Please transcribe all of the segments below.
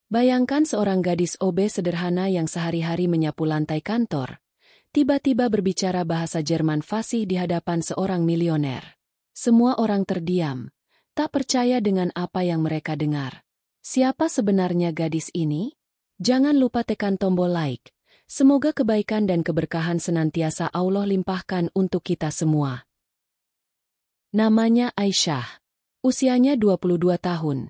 Bayangkan seorang gadis OB sederhana yang sehari-hari menyapu lantai kantor, tiba-tiba berbicara bahasa Jerman fasih di hadapan seorang milioner. Semua orang terdiam, tak percaya dengan apa yang mereka dengar. Siapa sebenarnya gadis ini? Jangan lupa tekan tombol like. Semoga kebaikan dan keberkahan senantiasa Allah limpahkan untuk kita semua. Namanya Aisyah. Usianya 22 tahun.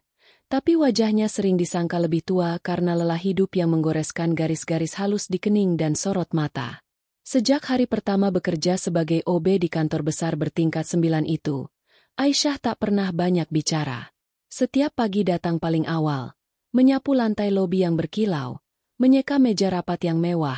Tapi wajahnya sering disangka lebih tua karena lelah hidup yang menggoreskan garis-garis halus di kening dan sorot mata. Sejak hari pertama bekerja sebagai OB di kantor besar bertingkat 9 itu, Aisyah tak pernah banyak bicara. Setiap pagi datang paling awal, menyapu lantai lobi yang berkilau, menyeka meja rapat yang mewah,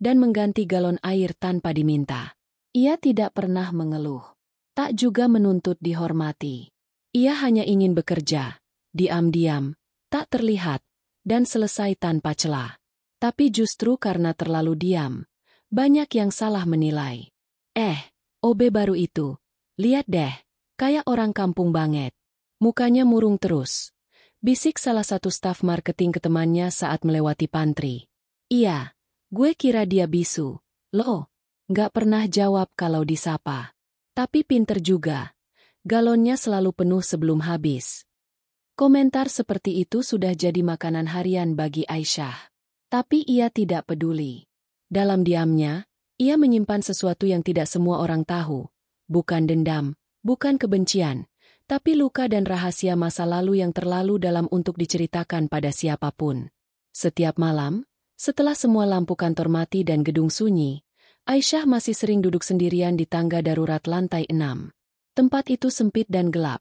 dan mengganti galon air tanpa diminta. Ia tidak pernah mengeluh, tak juga menuntut dihormati. Ia hanya ingin bekerja. Diam-diam, tak terlihat, dan selesai tanpa celah. Tapi justru karena terlalu diam, banyak yang salah menilai. OB baru itu, lihat deh, kayak orang kampung banget. Mukanya murung terus. Bisik salah satu staf marketing ke temannya saat melewati pantry. Iya, gue kira dia bisu. Loh, nggak pernah jawab kalau disapa. Tapi pinter juga. Galonnya selalu penuh sebelum habis. Komentar seperti itu sudah jadi makanan harian bagi Aisyah. Tapi ia tidak peduli. Dalam diamnya, ia menyimpan sesuatu yang tidak semua orang tahu. Bukan dendam, bukan kebencian, tapi luka dan rahasia masa lalu yang terlalu dalam untuk diceritakan pada siapapun. Setiap malam, setelah semua lampu kantor mati dan gedung sunyi, Aisyah masih sering duduk sendirian di tangga darurat lantai 6. Tempat itu sempit dan gelap.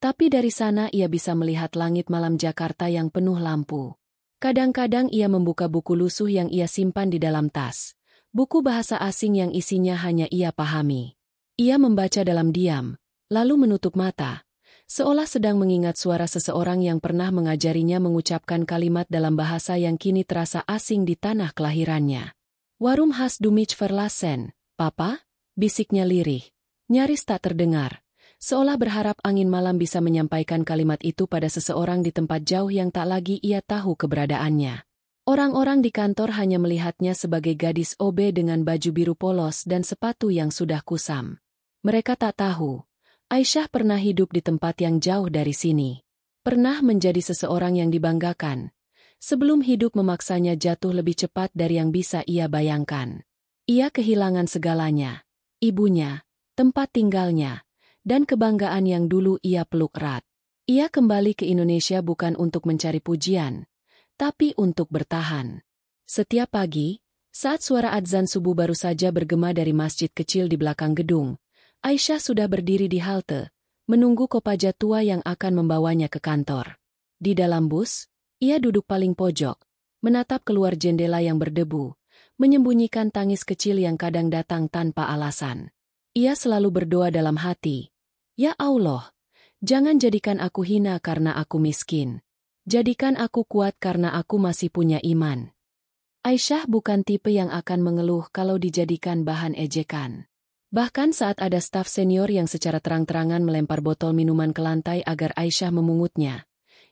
Tapi dari sana ia bisa melihat langit malam Jakarta yang penuh lampu. Kadang-kadang ia membuka buku lusuh yang ia simpan di dalam tas. Buku bahasa asing yang isinya hanya ia pahami. Ia membaca dalam diam, lalu menutup mata, seolah sedang mengingat suara seseorang yang pernah mengajarinya mengucapkan kalimat dalam bahasa yang kini terasa asing di tanah kelahirannya. Warum hast du mich verlassen, Papa? Bisiknya lirih, nyaris tak terdengar. Seolah berharap angin malam bisa menyampaikan kalimat itu pada seseorang di tempat jauh yang tak lagi ia tahu keberadaannya. Orang-orang di kantor hanya melihatnya sebagai gadis OB dengan baju biru polos dan sepatu yang sudah kusam. Mereka tak tahu, Aisyah pernah hidup di tempat yang jauh dari sini. Pernah menjadi seseorang yang dibanggakan, sebelum hidup memaksanya jatuh lebih cepat dari yang bisa ia bayangkan. Ia kehilangan segalanya, ibunya, tempat tinggalnya, dan kebanggaan yang dulu ia peluk erat. Ia kembali ke Indonesia bukan untuk mencari pujian, tapi untuk bertahan. Setiap pagi, saat suara adzan subuh baru saja bergema dari masjid kecil di belakang gedung, Aisyah sudah berdiri di halte, menunggu kopaja tua yang akan membawanya ke kantor. Di dalam bus, ia duduk paling pojok, menatap keluar jendela yang berdebu, menyembunyikan tangis kecil yang kadang datang tanpa alasan. Ia selalu berdoa dalam hati, "Ya Allah, jangan jadikan aku hina karena aku miskin. Jadikan aku kuat karena aku masih punya iman." Aisyah bukan tipe yang akan mengeluh kalau dijadikan bahan ejekan. Bahkan saat ada staf senior yang secara terang-terangan melempar botol minuman ke lantai agar Aisyah memungutnya,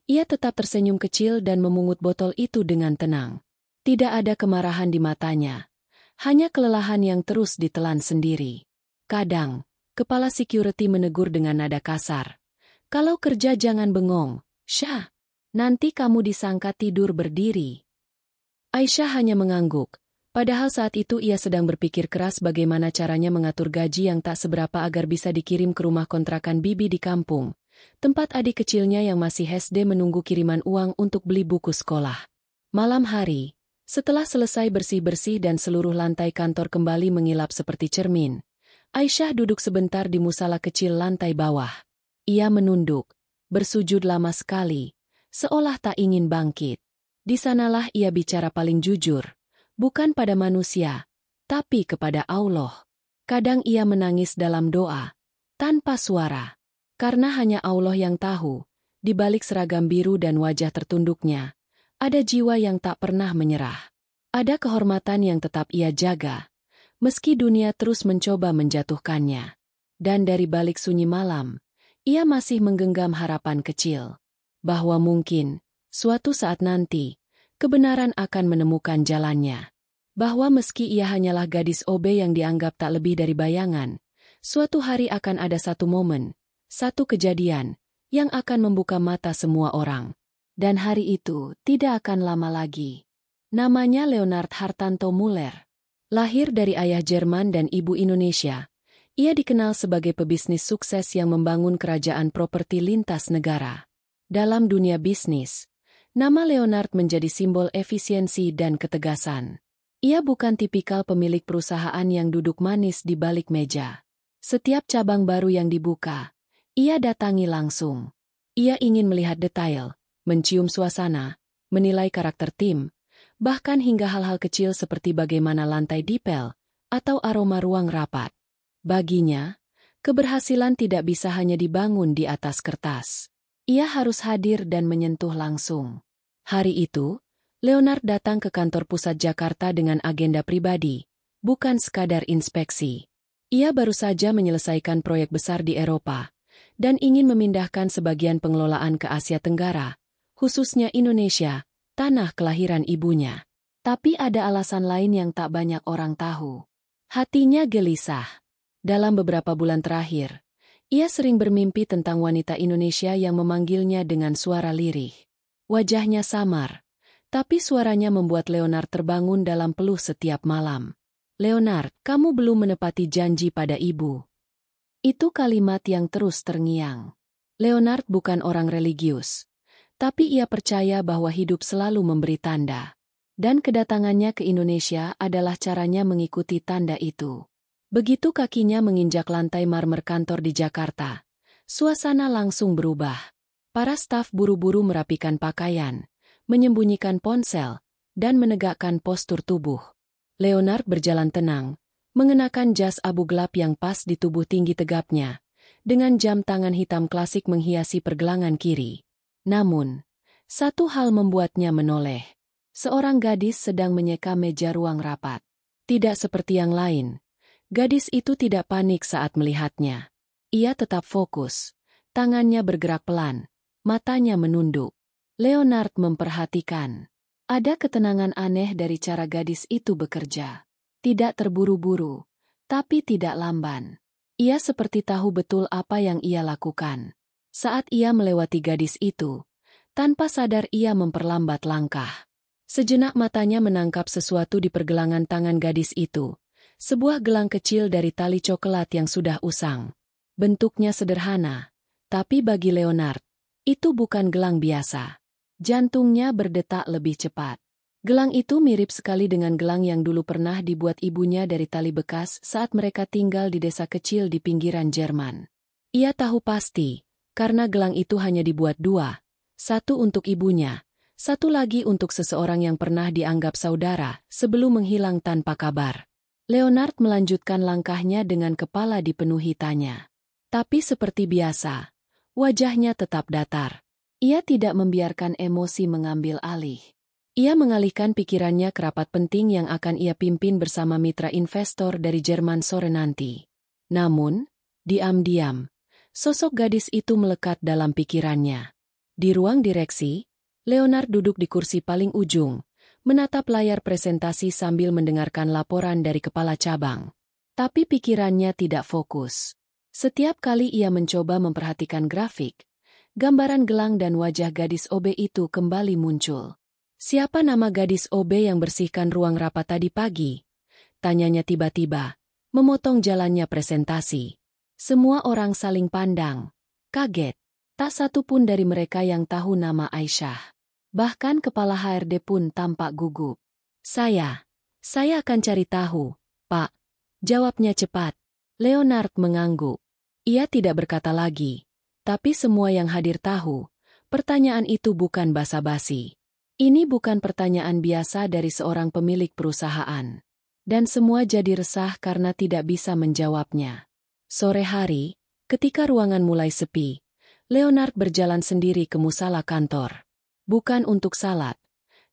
ia tetap tersenyum kecil dan memungut botol itu dengan tenang. Tidak ada kemarahan di matanya, hanya kelelahan yang terus ditelan sendiri. Kadang, kepala security menegur dengan nada kasar. "Kalau kerja jangan bengong, Syah. Nanti kamu disangka tidur berdiri." Aisyah hanya mengangguk. Padahal saat itu ia sedang berpikir keras bagaimana caranya mengatur gaji yang tak seberapa agar bisa dikirim ke rumah kontrakan bibi di kampung, tempat adik kecilnya yang masih SD menunggu kiriman uang untuk beli buku sekolah. Malam hari, setelah selesai bersih-bersih dan seluruh lantai kantor kembali mengilap seperti cermin, Aisyah duduk sebentar di musala kecil lantai bawah. Ia menunduk, bersujud lama sekali, seolah tak ingin bangkit. Di sanalah ia bicara paling jujur, bukan pada manusia, tapi kepada Allah. Kadang ia menangis dalam doa, tanpa suara, karena hanya Allah yang tahu, di balik seragam biru dan wajah tertunduknya, ada jiwa yang tak pernah menyerah. Ada kehormatan yang tetap ia jaga, meski dunia terus mencoba menjatuhkannya. Dan dari balik sunyi malam, ia masih menggenggam harapan kecil, bahwa mungkin Suatu saat nanti, kebenaran akan menemukan jalannya. Bahwa meski ia hanyalah gadis OB yang dianggap tak lebih dari bayangan, suatu hari akan ada satu momen, satu kejadian, yang akan membuka mata semua orang. Dan hari itu tidak akan lama lagi. Namanya Leonard Hartanto Muller. Lahir dari ayah Jerman dan ibu Indonesia, ia dikenal sebagai pebisnis sukses yang membangun kerajaan properti lintas negara. Dalam dunia bisnis, nama Leonard menjadi simbol efisiensi dan ketegasan. Ia bukan tipikal pemilik perusahaan yang duduk manis di balik meja. Setiap cabang baru yang dibuka, ia datangi langsung. Ia ingin melihat detail, mencium suasana, menilai karakter tim, bahkan hingga hal-hal kecil seperti bagaimana lantai dipel atau aroma ruang rapat. Baginya, keberhasilan tidak bisa hanya dibangun di atas kertas. Ia harus hadir dan menyentuh langsung. Hari itu, Leonard datang ke kantor pusat Jakarta dengan agenda pribadi, bukan sekadar inspeksi. Ia baru saja menyelesaikan proyek besar di Eropa, dan ingin memindahkan sebagian pengelolaan ke Asia Tenggara, khususnya Indonesia, tanah kelahiran ibunya. Tapi ada alasan lain yang tak banyak orang tahu. Hatinya gelisah. Dalam beberapa bulan terakhir, ia sering bermimpi tentang wanita Indonesia yang memanggilnya dengan suara lirih. Wajahnya samar, tapi suaranya membuat Leonard terbangun dalam peluh setiap malam. "Leonard, kamu belum menepati janji pada ibu." Itu kalimat yang terus terngiang. Leonard bukan orang religius, tapi ia percaya bahwa hidup selalu memberi tanda. Dan kedatangannya ke Indonesia adalah caranya mengikuti tanda itu. Begitu kakinya menginjak lantai marmer kantor di Jakarta, suasana langsung berubah. Para staf buru-buru merapikan pakaian, menyembunyikan ponsel, dan menegakkan postur tubuh. Leonard berjalan tenang, mengenakan jas abu gelap yang pas di tubuh tinggi tegapnya, dengan jam tangan hitam klasik menghiasi pergelangan kiri. Namun, satu hal membuatnya menoleh. Seorang gadis sedang menyeka meja ruang rapat. Tidak seperti yang lain, gadis itu tidak panik saat melihatnya. Ia tetap fokus, tangannya bergerak pelan, matanya menunduk. Leonard memperhatikan. Ada ketenangan aneh dari cara gadis itu bekerja. Tidak terburu-buru, tapi tidak lamban. Ia seperti tahu betul apa yang ia lakukan. Saat ia melewati gadis itu, tanpa sadar ia memperlambat langkah. Sejenak matanya menangkap sesuatu di pergelangan tangan gadis itu. Sebuah gelang kecil dari tali coklat yang sudah usang. Bentuknya sederhana, tapi bagi Leonard, itu bukan gelang biasa. Jantungnya berdetak lebih cepat. Gelang itu mirip sekali dengan gelang yang dulu pernah dibuat ibunya dari tali bekas saat mereka tinggal di desa kecil di pinggiran Jerman. Ia tahu pasti, karena gelang itu hanya dibuat dua, satu untuk ibunya, satu lagi untuk seseorang yang pernah dianggap saudara sebelum menghilang tanpa kabar. Leonard melanjutkan langkahnya dengan kepala dipenuhi tanya. Tapi seperti biasa, wajahnya tetap datar. Ia tidak membiarkan emosi mengambil alih. Ia mengalihkan pikirannya ke rapat penting yang akan ia pimpin bersama mitra investor dari Jerman sore nanti. Namun, diam-diam, sosok gadis itu melekat dalam pikirannya. Di ruang direksi, Leonard duduk di kursi paling ujung, menatap layar presentasi sambil mendengarkan laporan dari kepala cabang. Tapi pikirannya tidak fokus. Setiap kali ia mencoba memperhatikan grafik, gambaran gelang dan wajah gadis OB itu kembali muncul. "Siapa nama gadis OB yang bersihkan ruang rapat tadi pagi?" tanyanya tiba-tiba, memotong jalannya presentasi. Semua orang saling pandang, kaget. Tak satu pun dari mereka yang tahu nama Aisyah. Bahkan kepala HRD pun tampak gugup. Saya akan cari tahu, Pak." Jawabnya cepat. Leonard mengangguk. Ia tidak berkata lagi. Tapi semua yang hadir tahu, pertanyaan itu bukan basa-basi. Ini bukan pertanyaan biasa dari seorang pemilik perusahaan. Dan semua jadi resah karena tidak bisa menjawabnya. Sore hari, ketika ruangan mulai sepi, Leonard berjalan sendiri ke musala kantor. Bukan untuk salat,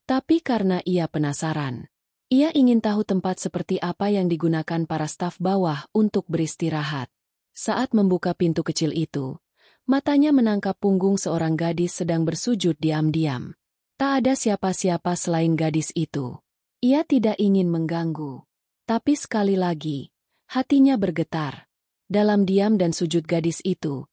tapi karena ia penasaran. Ia ingin tahu tempat seperti apa yang digunakan para staf bawah untuk beristirahat. Saat membuka pintu kecil itu, matanya menangkap punggung seorang gadis sedang bersujud diam-diam. Tak ada siapa-siapa selain gadis itu. Ia tidak ingin mengganggu. Tapi sekali lagi, hatinya bergetar. Dalam diam dan sujud gadis itu,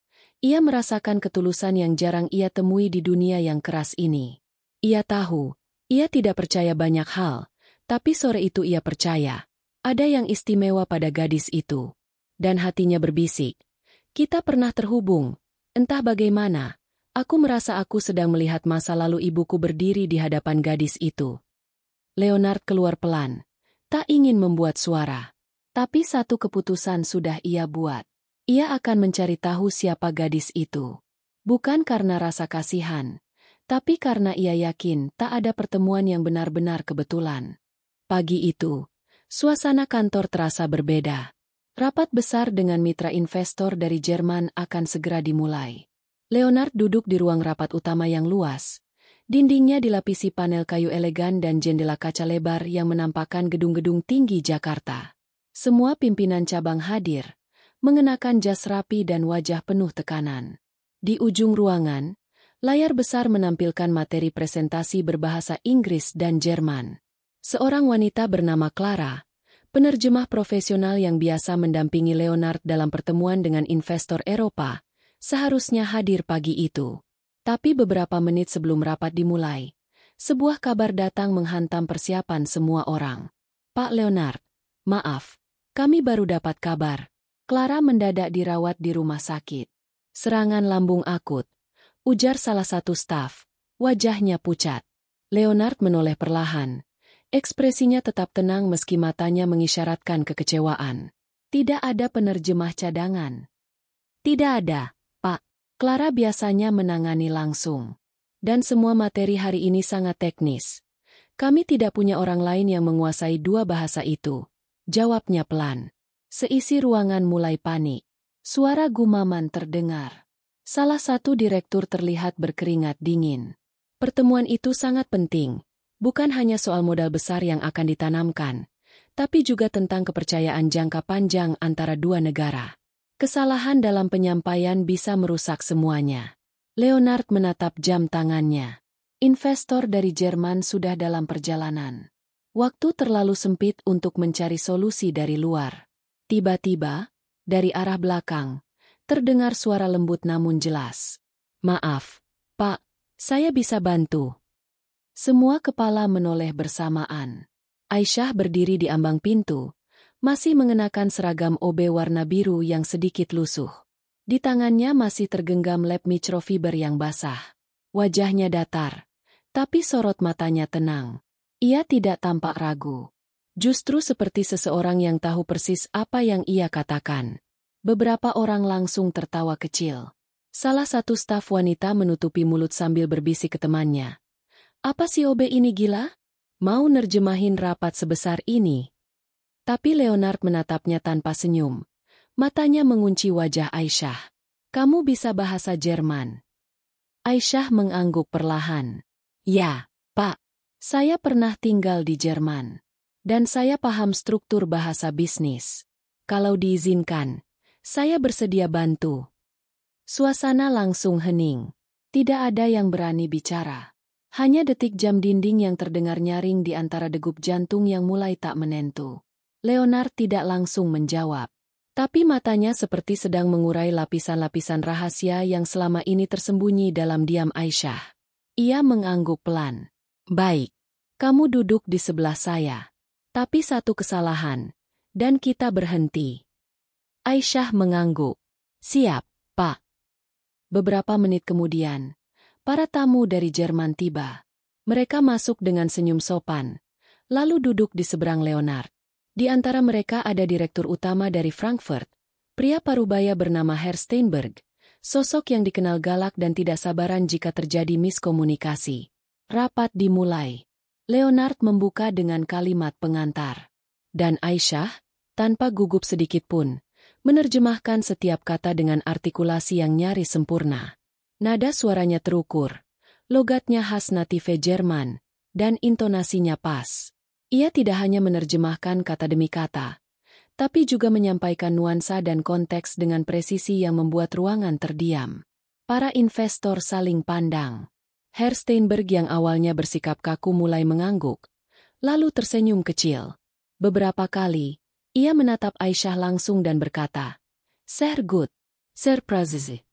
ia merasakan ketulusan yang jarang ia temui di dunia yang keras ini. Ia tahu, ia tidak percaya banyak hal, tapi sore itu ia percaya. Ada yang istimewa pada gadis itu. Dan hatinya berbisik. Kita pernah terhubung. Entah bagaimana, aku merasa aku sedang melihat masa lalu ibuku berdiri di hadapan gadis itu. Leonard keluar pelan. Tak ingin membuat suara. Tapi satu keputusan sudah ia buat. Ia akan mencari tahu siapa gadis itu. Bukan karena rasa kasihan, tapi karena ia yakin tak ada pertemuan yang benar-benar kebetulan. Pagi itu, suasana kantor terasa berbeda. Rapat besar dengan mitra investor dari Jerman akan segera dimulai. Leonard duduk di ruang rapat utama yang luas. Dindingnya dilapisi panel kayu elegan dan jendela kaca lebar yang menampakkan gedung-gedung tinggi Jakarta. Semua pimpinan cabang hadir, mengenakan jas rapi dan wajah penuh tekanan. Di ujung ruangan, layar besar menampilkan materi presentasi berbahasa Inggris dan Jerman. Seorang wanita bernama Clara, penerjemah profesional yang biasa mendampingi Leonard dalam pertemuan dengan investor Eropa, seharusnya hadir pagi itu. Tapi beberapa menit sebelum rapat dimulai, sebuah kabar datang menghantam persiapan semua orang. Pak Leonard, maaf, kami baru dapat kabar. Clara mendadak dirawat di rumah sakit. Serangan lambung akut, ujar salah satu staf. Wajahnya pucat. Leonard menoleh perlahan. Ekspresinya tetap tenang meski matanya mengisyaratkan kekecewaan. Tidak ada penerjemah cadangan. Tidak ada, Pak. Clara biasanya menangani langsung. Dan semua materi hari ini sangat teknis. Kami tidak punya orang lain yang menguasai dua bahasa itu. Jawabnya pelan. Seisi ruangan mulai panik. Suara gumaman terdengar. Salah satu direktur terlihat berkeringat dingin. Pertemuan itu sangat penting. Bukan hanya soal modal besar yang akan ditanamkan, tapi juga tentang kepercayaan jangka panjang antara dua negara. Kesalahan dalam penyampaian bisa merusak semuanya. Leonard menatap jam tangannya. Investor dari Jerman sudah dalam perjalanan. Waktu terlalu sempit untuk mencari solusi dari luar. Tiba-tiba, dari arah belakang, terdengar suara lembut namun jelas. Maaf, Pak, saya bisa bantu. Semua kepala menoleh bersamaan. Aisyah berdiri di ambang pintu, masih mengenakan seragam OB warna biru yang sedikit lusuh. Di tangannya masih tergenggam lap microfiber yang basah. Wajahnya datar, tapi sorot matanya tenang. Ia tidak tampak ragu. Justru seperti seseorang yang tahu persis apa yang ia katakan. Beberapa orang langsung tertawa kecil. Salah satu staf wanita menutupi mulut sambil berbisik ke temannya. Apa si OB ini gila? Mau nerjemahin rapat sebesar ini? Tapi Leonard menatapnya tanpa senyum. Matanya mengunci wajah Aisyah. Kamu bisa bahasa Jerman? Aisyah mengangguk perlahan. Ya, Pak. Saya pernah tinggal di Jerman. Dan saya paham struktur bahasa bisnis. Kalau diizinkan, saya bersedia bantu. Suasana langsung hening. Tidak ada yang berani bicara. Hanya detik jam dinding yang terdengar nyaring di antara degup jantung yang mulai tak menentu. Leonard tidak langsung menjawab. Tapi matanya seperti sedang mengurai lapisan-lapisan rahasia yang selama ini tersembunyi dalam diam Aisyah. Ia mengangguk pelan. Baik, kamu duduk di sebelah saya. Tapi satu kesalahan, dan kita berhenti. Aisyah mengangguk. Siap, Pak. Beberapa menit kemudian, para tamu dari Jerman tiba. Mereka masuk dengan senyum sopan, lalu duduk di seberang Leonard. Di antara mereka ada direktur utama dari Frankfurt, pria parubaya bernama Herr Steinberg, sosok yang dikenal galak dan tidak sabaran jika terjadi miskomunikasi. Rapat dimulai. Leonard membuka dengan kalimat pengantar. Dan Aisyah, tanpa gugup sedikit pun, menerjemahkan setiap kata dengan artikulasi yang nyaris sempurna. Nada suaranya terukur, logatnya khas native Jerman, dan intonasinya pas. Ia tidak hanya menerjemahkan kata demi kata, tapi juga menyampaikan nuansa dan konteks dengan presisi yang membuat ruangan terdiam. Para investor saling pandang. Herr Steinberg yang awalnya bersikap kaku mulai mengangguk, lalu tersenyum kecil. Beberapa kali, ia menatap Aisyah langsung dan berkata, "Sehr gut, sehr präzise."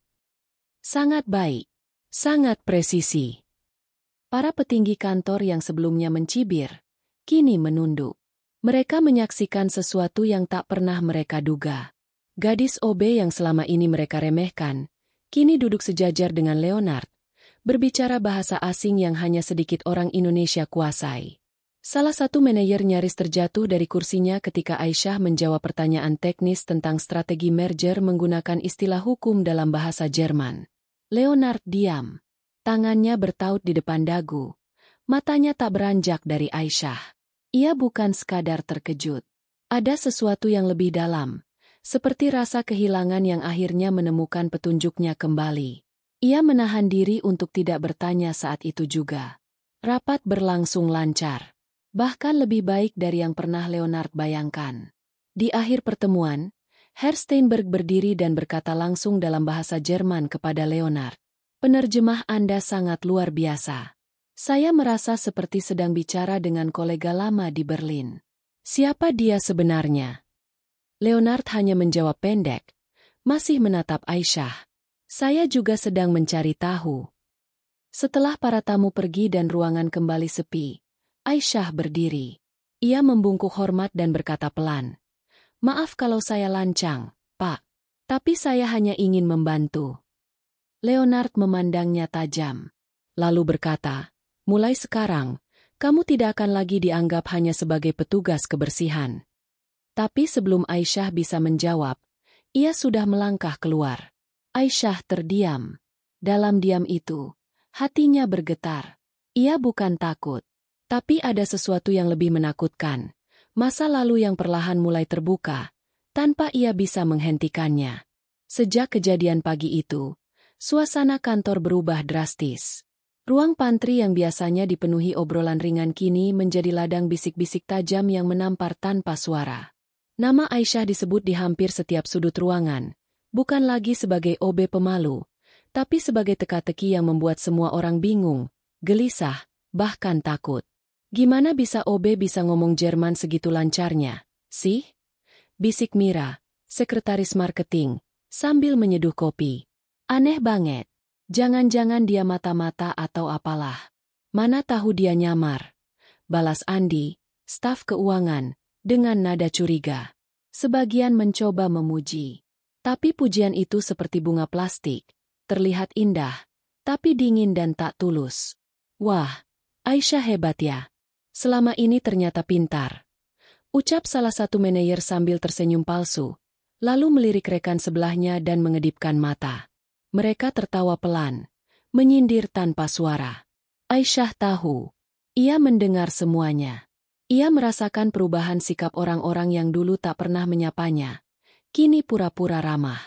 Sangat baik, sangat presisi. Para petinggi kantor yang sebelumnya mencibir, kini menunduk. Mereka menyaksikan sesuatu yang tak pernah mereka duga. Gadis OB yang selama ini mereka remehkan, kini duduk sejajar dengan Leonard, berbicara bahasa asing yang hanya sedikit orang Indonesia kuasai. Salah satu manajer nyaris terjatuh dari kursinya ketika Aisyah menjawab pertanyaan teknis tentang strategi merger menggunakan istilah hukum dalam bahasa Jerman. Leonard diam. Tangannya bertaut di depan dagu. Matanya tak beranjak dari Aisyah. Ia bukan sekadar terkejut. Ada sesuatu yang lebih dalam, seperti rasa kehilangan yang akhirnya menemukan petunjuknya kembali. Ia menahan diri untuk tidak bertanya saat itu juga. Rapat berlangsung lancar. Bahkan lebih baik dari yang pernah Leonard bayangkan. Di akhir pertemuan, Herr Steinberg berdiri dan berkata langsung dalam bahasa Jerman kepada Leonard. "Penerjemah Anda sangat luar biasa. Saya merasa seperti sedang bicara dengan kolega lama di Berlin." "Siapa dia sebenarnya?" Leonard hanya menjawab pendek, masih menatap Aisyah. "Saya juga sedang mencari tahu." Setelah para tamu pergi dan ruangan kembali sepi, Aisyah berdiri. Ia membungkuk hormat dan berkata pelan, "Maaf kalau saya lancang, Pak. Tapi saya hanya ingin membantu." Leonard memandangnya tajam. Lalu berkata, "Mulai sekarang, kamu tidak akan lagi dianggap hanya sebagai petugas kebersihan." Tapi sebelum Aisyah bisa menjawab, ia sudah melangkah keluar. Aisyah terdiam. Dalam diam itu, hatinya bergetar. Ia bukan takut. Tapi ada sesuatu yang lebih menakutkan. Masa lalu yang perlahan mulai terbuka, tanpa ia bisa menghentikannya. Sejak kejadian pagi itu, suasana kantor berubah drastis. Ruang pantry yang biasanya dipenuhi obrolan ringan kini menjadi ladang bisik-bisik tajam yang menampar tanpa suara. Nama Aisyah disebut di hampir setiap sudut ruangan, bukan lagi sebagai OB pemalu, tapi sebagai teka-teki yang membuat semua orang bingung, gelisah, bahkan takut. "Gimana bisa OB bisa ngomong Jerman segitu lancarnya, sih?" bisik Mira, sekretaris marketing, sambil menyeduh kopi. "Aneh banget. Jangan-jangan dia mata-mata atau apalah. Mana tahu dia nyamar." balas Andi, staf keuangan, dengan nada curiga. Sebagian mencoba memuji. Tapi pujian itu seperti bunga plastik, terlihat indah, tapi dingin dan tak tulus. "Wah, Aisyah hebat ya. Selama ini ternyata pintar," ucap salah satu manajer sambil tersenyum palsu, lalu melirik rekan sebelahnya dan mengedipkan mata. Mereka tertawa pelan, menyindir tanpa suara. Aisyah tahu. Ia mendengar semuanya. Ia merasakan perubahan sikap orang-orang yang dulu tak pernah menyapanya. Kini pura-pura ramah.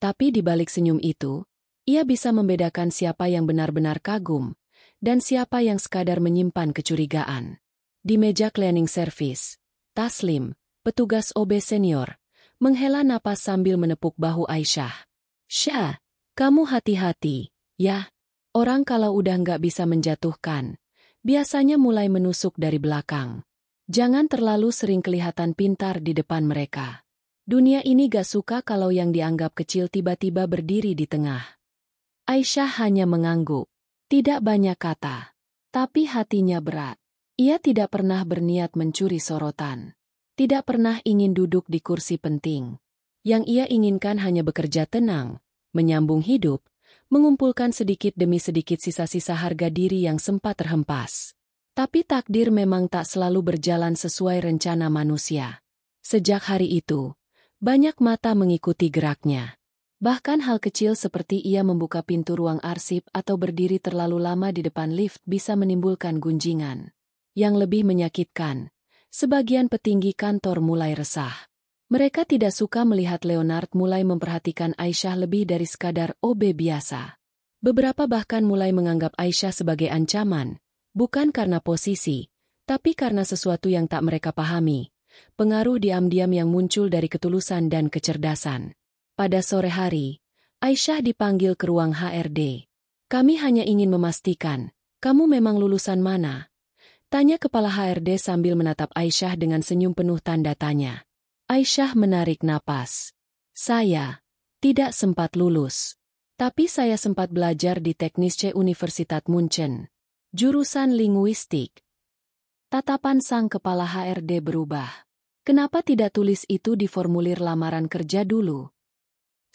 Tapi di balik senyum itu, ia bisa membedakan siapa yang benar-benar kagum, dan siapa yang sekadar menyimpan kecurigaan. Di meja cleaning service, Taslim, petugas OB senior, menghela napas sambil menepuk bahu Aisyah. "Syah, kamu hati-hati, ya. Orang kalau udah nggak bisa menjatuhkan, biasanya mulai menusuk dari belakang. Jangan terlalu sering kelihatan pintar di depan mereka. Dunia ini gak suka kalau yang dianggap kecil tiba-tiba berdiri di tengah." Aisyah hanya mengangguk. Tidak banyak kata. Tapi hatinya berat. Ia tidak pernah berniat mencuri sorotan. Tidak pernah ingin duduk di kursi penting. Yang ia inginkan hanya bekerja tenang, menyambung hidup, mengumpulkan sedikit demi sedikit sisa-sisa harga diri yang sempat terhempas. Tapi takdir memang tak selalu berjalan sesuai rencana manusia. Sejak hari itu, banyak mata mengikuti geraknya. Bahkan hal kecil seperti ia membuka pintu ruang arsip atau berdiri terlalu lama di depan lift bisa menimbulkan gunjingan. Yang lebih menyakitkan, sebagian petinggi kantor mulai resah. Mereka tidak suka melihat Leonard mulai memperhatikan Aisyah lebih dari sekadar OB biasa. Beberapa bahkan mulai menganggap Aisyah sebagai ancaman, bukan karena posisi, tapi karena sesuatu yang tak mereka pahami, pengaruh diam-diam yang muncul dari ketulusan dan kecerdasan. Pada sore hari, Aisyah dipanggil ke ruang HRD. "Kami hanya ingin memastikan, Kamu memang lulusan mana? Tanya kepala HRD sambil menatap Aisyah dengan senyum penuh tanda tanya. Aisyah menarik napas. Saya tidak sempat lulus. Tapi saya sempat belajar di Technische Universität München. Jurusan linguistik. Tatapan sang kepala HRD berubah. Kenapa tidak tulis itu di formulir lamaran kerja dulu?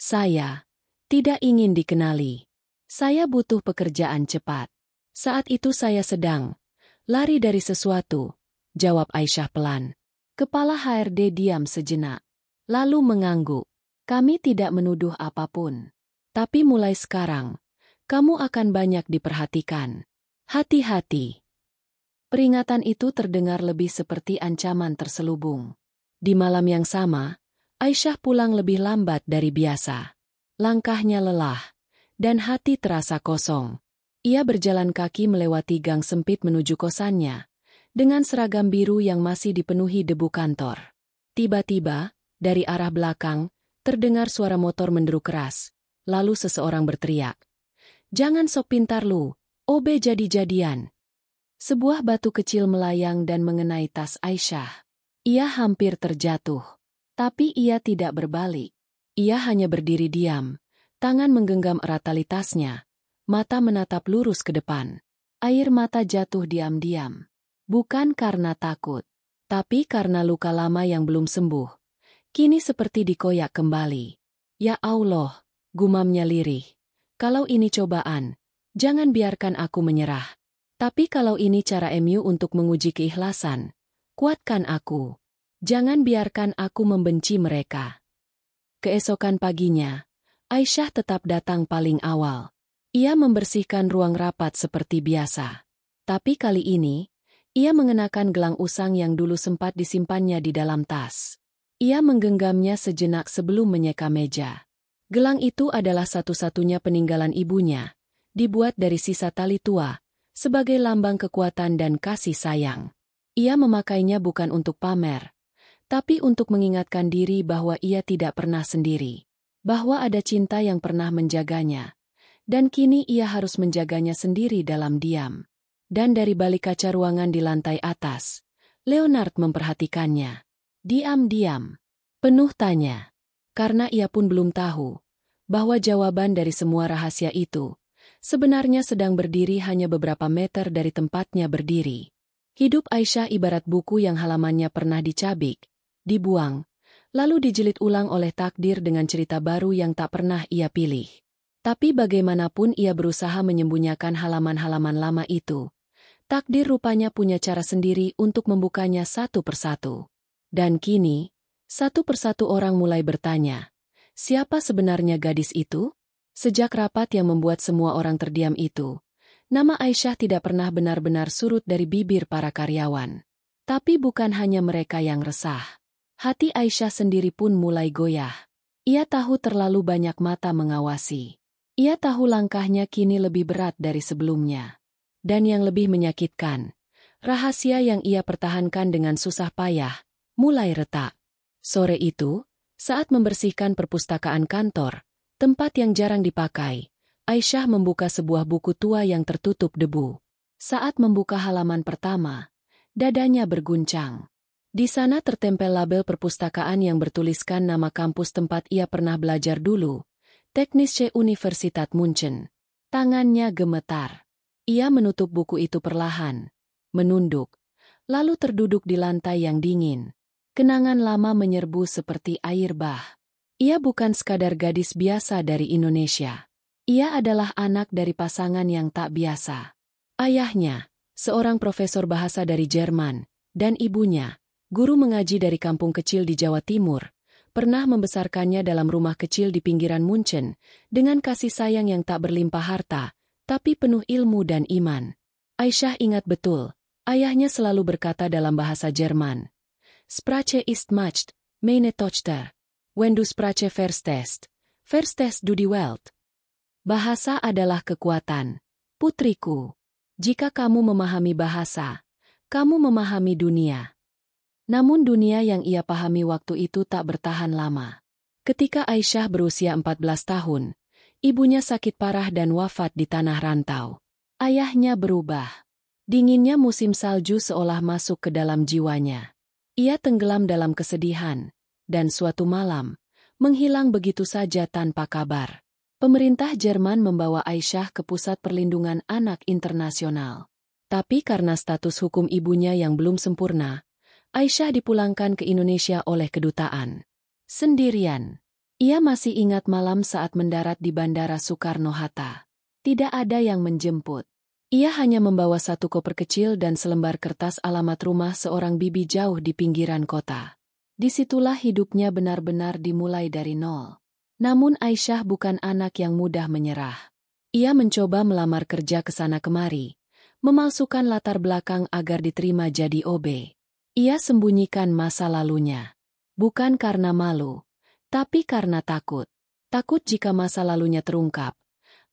Saya tidak ingin dikenali. Saya butuh pekerjaan cepat. Saat itu saya sedang lari dari sesuatu, jawab Aisyah pelan. Kepala HRD diam sejenak. Lalu mengangguk. Kami tidak menuduh apapun. Tapi mulai sekarang, kamu akan banyak diperhatikan. Hati-hati. Peringatan itu terdengar lebih seperti ancaman terselubung. Di malam yang sama, Aisyah pulang lebih lambat dari biasa. Langkahnya lelah, dan hati terasa kosong. Ia berjalan kaki melewati gang sempit menuju kosannya, dengan seragam biru yang masih dipenuhi debu kantor. Tiba-tiba, dari arah belakang, terdengar suara motor menderu keras, lalu seseorang berteriak. Jangan sok pintar lu, OB jadi-jadian. Sebuah batu kecil melayang dan mengenai tas Aisyah. Ia hampir terjatuh. Tapi ia tidak berbalik. Ia hanya berdiri diam, tangan menggenggam erat tali tasnya, mata menatap lurus ke depan. Air mata jatuh diam-diam. Bukan karena takut, tapi karena luka lama yang belum sembuh. Kini seperti dikoyak kembali. Ya Allah, gumamnya lirih. Kalau ini cobaan, jangan biarkan aku menyerah. Tapi kalau ini cara MU untuk menguji keikhlasan, kuatkan aku. Jangan biarkan aku membenci mereka. Keesokan paginya, Aisyah tetap datang paling awal. Ia membersihkan ruang rapat seperti biasa. Tapi kali ini, ia mengenakan gelang usang yang dulu sempat disimpannya di dalam tas. Ia menggenggamnya sejenak sebelum menyeka meja. Gelang itu adalah satu-satunya peninggalan ibunya, dibuat dari sisa tali tua, sebagai lambang kekuatan dan kasih sayang. Ia memakainya bukan untuk pamer, tapi untuk mengingatkan diri bahwa ia tidak pernah sendiri, bahwa ada cinta yang pernah menjaganya, dan kini ia harus menjaganya sendiri dalam diam. Dan dari balik kaca ruangan di lantai atas, Leonard memperhatikannya. Diam-diam, penuh tanya, karena ia pun belum tahu bahwa jawaban dari semua rahasia itu sebenarnya sedang berdiri hanya beberapa meter dari tempatnya berdiri. Hidup Aisyah ibarat buku yang halamannya pernah dicabik, dibuang, lalu dijilid ulang oleh takdir dengan cerita baru yang tak pernah ia pilih. Tapi bagaimanapun ia berusaha menyembunyikan halaman-halaman lama itu, takdir rupanya punya cara sendiri untuk membukanya satu persatu. Dan kini, satu persatu orang mulai bertanya, siapa sebenarnya gadis itu? Sejak rapat yang membuat semua orang terdiam itu, nama Aisyah tidak pernah benar-benar surut dari bibir para karyawan. Tapi bukan hanya mereka yang resah. Hati Aisyah sendiri pun mulai goyah. Ia tahu terlalu banyak mata mengawasi. Ia tahu langkahnya kini lebih berat dari sebelumnya. Dan yang lebih menyakitkan, rahasia yang ia pertahankan dengan susah payah, mulai retak. Sore itu, saat membersihkan perpustakaan kantor, tempat yang jarang dipakai, Aisyah membuka sebuah buku tua yang tertutup debu. Saat membuka halaman pertama, dadanya berguncang. Di sana tertempel label perpustakaan yang bertuliskan nama kampus tempat ia pernah belajar dulu, Technische Universität München. Tangannya gemetar. Ia menutup buku itu perlahan, menunduk, lalu terduduk di lantai yang dingin. Kenangan lama menyerbu seperti air bah. Ia bukan sekadar gadis biasa dari Indonesia. Ia adalah anak dari pasangan yang tak biasa. Ayahnya, seorang profesor bahasa dari Jerman, dan ibunya, guru mengaji dari kampung kecil di Jawa Timur, pernah membesarkannya dalam rumah kecil di pinggiran München, dengan kasih sayang yang tak berlimpah harta, tapi penuh ilmu dan iman. Aisyah ingat betul, ayahnya selalu berkata dalam bahasa Jerman, Sprache ist Macht, meine Tochter. Wenn du Sprache verstehst, verstehst du die Welt. Bahasa adalah kekuatan, putriku. Jika kamu memahami bahasa, kamu memahami dunia. Namun dunia yang ia pahami waktu itu tak bertahan lama. Ketika Aisyah berusia 14 tahun, ibunya sakit parah dan wafat di tanah rantau. Ayahnya berubah. Dinginnya musim salju seolah masuk ke dalam jiwanya. Ia tenggelam dalam kesedihan, dan suatu malam, menghilang begitu saja tanpa kabar. Pemerintah Jerman membawa Aisyah ke Pusat Perlindungan Anak Internasional. Tapi karena status hukum ibunya yang belum sempurna, Aisyah dipulangkan ke Indonesia oleh kedutaan. Sendirian. Ia masih ingat malam saat mendarat di Bandara Soekarno-Hatta. Tidak ada yang menjemput. Ia hanya membawa satu koper kecil dan selembar kertas alamat rumah seorang bibi jauh di pinggiran kota. Disitulah hidupnya benar-benar dimulai dari nol. Namun Aisyah bukan anak yang mudah menyerah. Ia mencoba melamar kerja ke sana kemari, memalsukan latar belakang agar diterima jadi OB. Ia sembunyikan masa lalunya. Bukan karena malu, tapi karena takut. Takut jika masa lalunya terungkap,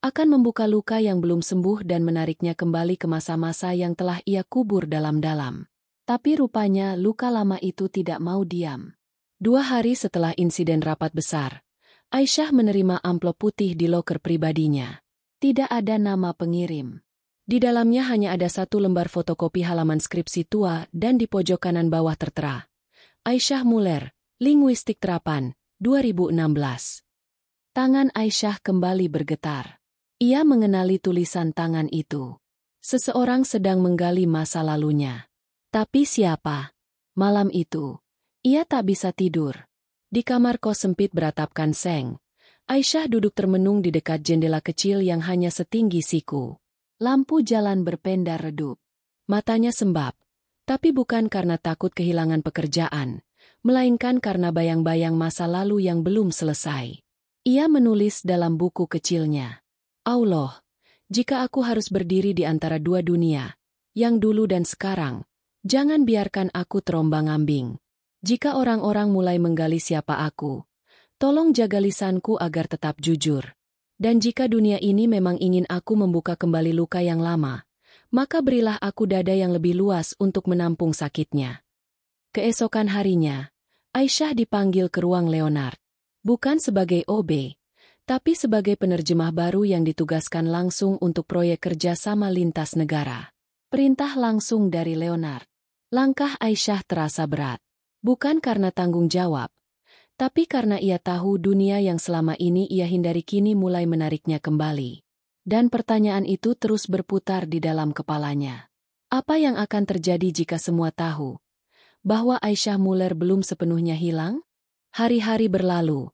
akan membuka luka yang belum sembuh dan menariknya kembali ke masa-masa yang telah ia kubur dalam-dalam. Tapi rupanya luka lama itu tidak mau diam. 2 hari setelah insiden rapat besar, Aisyah menerima amplop putih di loker pribadinya. Tidak ada nama pengirim. Di dalamnya hanya ada satu lembar fotokopi halaman skripsi tua dan di pojok kanan bawah tertera, Aisyah Muller, Linguistik Terapan, 2016. Tangan Aisyah kembali bergetar. Ia mengenali tulisan tangan itu. Seseorang sedang menggali masa lalunya. Tapi siapa? Malam itu, ia tak bisa tidur. Di kamar kos sempit beratapkan seng, Aisyah duduk termenung di dekat jendela kecil yang hanya setinggi siku. Lampu jalan berpendar redup. Matanya sembab, tapi bukan karena takut kehilangan pekerjaan, melainkan karena bayang-bayang masa lalu yang belum selesai. Ia menulis dalam buku kecilnya. Allah, jika aku harus berdiri di antara dua dunia, yang dulu dan sekarang, jangan biarkan aku terombang-ambing. Jika orang-orang mulai menggali siapa aku, tolong jaga lisanku agar tetap jujur. Dan jika dunia ini memang ingin aku membuka kembali luka yang lama, maka berilah aku dada yang lebih luas untuk menampung sakitnya. Keesokan harinya, Aisyah dipanggil ke ruang Leonard. Bukan sebagai OB, tapi sebagai penerjemah baru yang ditugaskan langsung untuk proyek kerja sama lintas negara. Perintah langsung dari Leonard. Langkah Aisyah terasa berat. Bukan karena tanggung jawab, tapi karena ia tahu dunia yang selama ini ia hindari kini mulai menariknya kembali. Dan pertanyaan itu terus berputar di dalam kepalanya. Apa yang akan terjadi jika semua tahu bahwa Aisyah Muller belum sepenuhnya hilang? Hari-hari berlalu.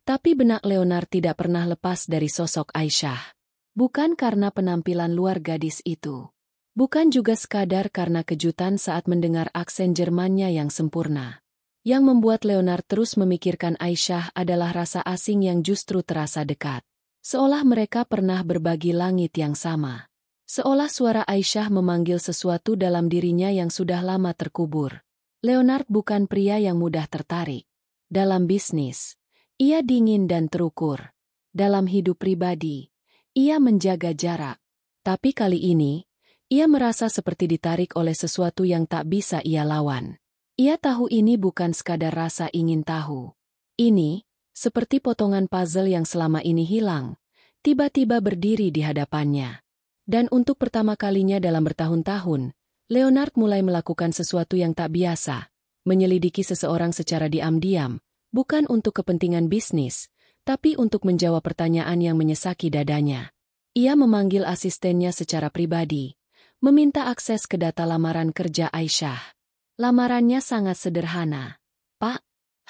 Tapi benak Leonard tidak pernah lepas dari sosok Aisyah. Bukan karena penampilan luar gadis itu. Bukan juga sekadar karena kejutan saat mendengar aksen Jermannya yang sempurna. Yang membuat Leonard terus memikirkan Aisyah adalah rasa asing yang justru terasa dekat. Seolah mereka pernah berbagi langit yang sama. Seolah suara Aisyah memanggil sesuatu dalam dirinya yang sudah lama terkubur. Leonard bukan pria yang mudah tertarik. Dalam bisnis, ia dingin dan terukur. Dalam hidup pribadi, ia menjaga jarak. Tapi kali ini, ia merasa seperti ditarik oleh sesuatu yang tak bisa ia lawan. Ia tahu ini bukan sekadar rasa ingin tahu. Ini, seperti potongan puzzle yang selama ini hilang, tiba-tiba berdiri di hadapannya. Dan untuk pertama kalinya dalam bertahun-tahun, Leonard mulai melakukan sesuatu yang tak biasa, menyelidiki seseorang secara diam-diam, bukan untuk kepentingan bisnis, tapi untuk menjawab pertanyaan yang menyesaki dadanya. Ia memanggil asistennya secara pribadi, meminta akses ke data lamaran kerja Aisyah. Lamarannya sangat sederhana. Pak,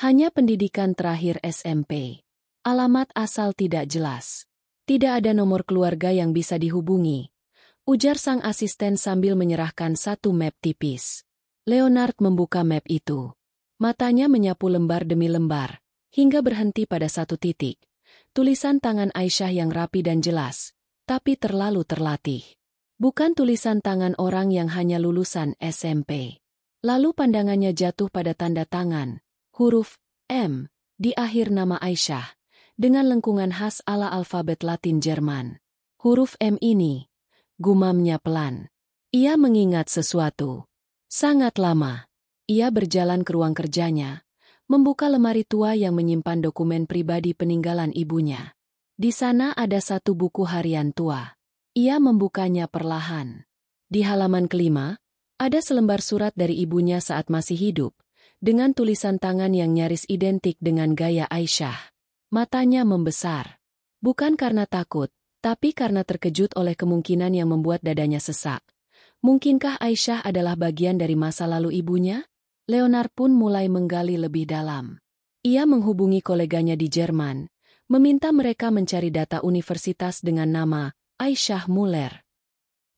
hanya pendidikan terakhir SMP. Alamat asal tidak jelas. Tidak ada nomor keluarga yang bisa dihubungi, ujar sang asisten sambil menyerahkan satu map tipis. Leonard membuka map itu. Matanya menyapu lembar demi lembar, hingga berhenti pada satu titik. Tulisan tangan Aisyah yang rapi dan jelas, tapi terlalu terlatih. Bukan tulisan tangan orang yang hanya lulusan SMP. Lalu pandangannya jatuh pada tanda tangan, huruf M, di akhir nama Aisyah, dengan lengkungan khas ala alfabet Latin Jerman. Huruf M ini, gumamnya pelan. Ia mengingat sesuatu. Sangat lama. Ia berjalan ke ruang kerjanya, membuka lemari tua yang menyimpan dokumen pribadi peninggalan ibunya. Di sana ada satu buku harian tua. Ia membukanya perlahan. Di halaman kelima, ada selembar surat dari ibunya saat masih hidup, dengan tulisan tangan yang nyaris identik dengan gaya Aisyah. Matanya membesar. Bukan karena takut, tapi karena terkejut oleh kemungkinan yang membuat dadanya sesak. Mungkinkah Aisyah adalah bagian dari masa lalu ibunya? Leonard pun mulai menggali lebih dalam. Ia menghubungi koleganya di Jerman, meminta mereka mencari data universitas dengan nama Aisyah Muller.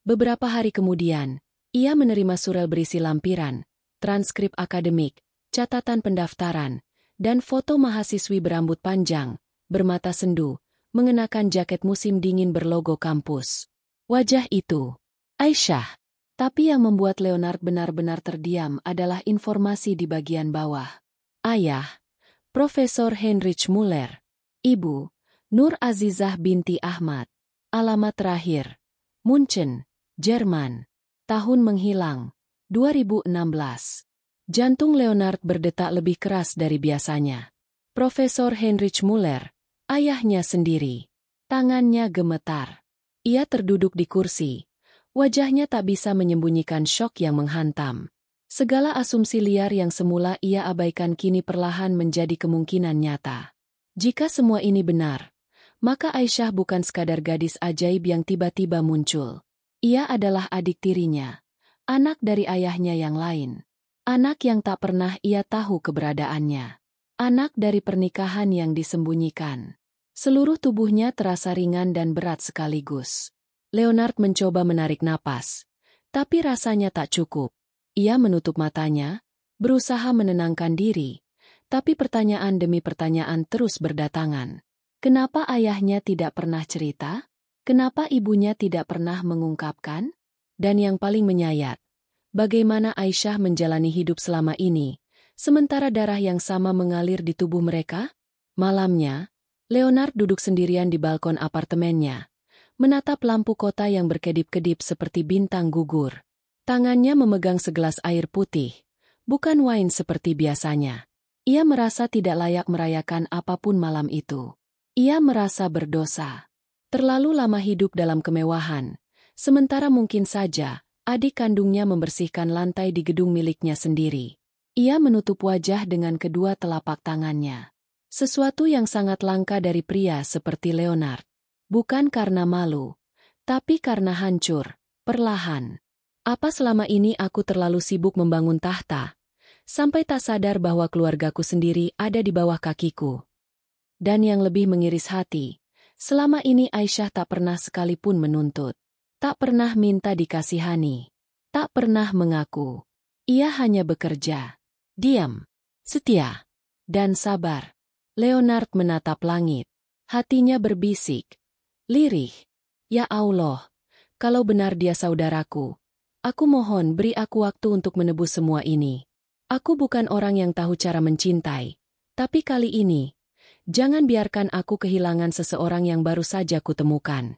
Beberapa hari kemudian, ia menerima surel berisi lampiran, transkrip akademik, catatan pendaftaran, dan foto mahasiswi berambut panjang, bermata sendu, mengenakan jaket musim dingin berlogo kampus. Wajah itu, Aisyah. Tapi yang membuat Leonard benar-benar terdiam adalah informasi di bagian bawah. Ayah, Profesor Heinrich Muller. Ibu, Nur Azizah binti Ahmad. Alamat terakhir, Munchen, Jerman. Tahun menghilang, 2016. Jantung Leonard berdetak lebih keras dari biasanya. Profesor Heinrich Muller, ayahnya sendiri. Tangannya gemetar. Ia terduduk di kursi. Wajahnya tak bisa menyembunyikan syok yang menghantam. Segala asumsi liar yang semula ia abaikan kini perlahan menjadi kemungkinan nyata. Jika semua ini benar, maka Aisyah bukan sekadar gadis ajaib yang tiba-tiba muncul. Ia adalah adik tirinya, anak dari ayahnya yang lain. Anak yang tak pernah ia tahu keberadaannya. Anak dari pernikahan yang disembunyikan. Seluruh tubuhnya terasa ringan dan berat sekaligus. Leonard mencoba menarik napas, tapi rasanya tak cukup. Ia menutup matanya, berusaha menenangkan diri, tapi pertanyaan demi pertanyaan terus berdatangan. Kenapa ayahnya tidak pernah cerita? Kenapa ibunya tidak pernah mengungkapkan? Dan yang paling menyayat, bagaimana Aisyah menjalani hidup selama ini, sementara darah yang sama mengalir di tubuh mereka? Malamnya, Leonard duduk sendirian di balkon apartemennya, menatap lampu kota yang berkedip-kedip seperti bintang gugur. Tangannya memegang segelas air putih, bukan wine seperti biasanya. Ia merasa tidak layak merayakan apapun malam itu. Ia merasa berdosa. Terlalu lama hidup dalam kemewahan, sementara mungkin saja adik kandungnya membersihkan lantai di gedung miliknya sendiri. Ia menutup wajah dengan kedua telapak tangannya. Sesuatu yang sangat langka dari pria seperti Leonard. Bukan karena malu, tapi karena hancur, perlahan. Apa selama ini aku terlalu sibuk membangun tahta, sampai tak sadar bahwa keluargaku sendiri ada di bawah kakiku. Dan yang lebih mengiris hati, selama ini Aisyah tak pernah sekalipun menuntut. Tak pernah minta dikasihani. Tak pernah mengaku. Ia hanya bekerja. Diam, setia, dan sabar. Leonard menatap langit. Hatinya berbisik. Lirih. Ya Allah, kalau benar dia saudaraku, aku mohon beri aku waktu untuk menebus semua ini. Aku bukan orang yang tahu cara mencintai, tapi kali ini, jangan biarkan aku kehilangan seseorang yang baru saja kutemukan.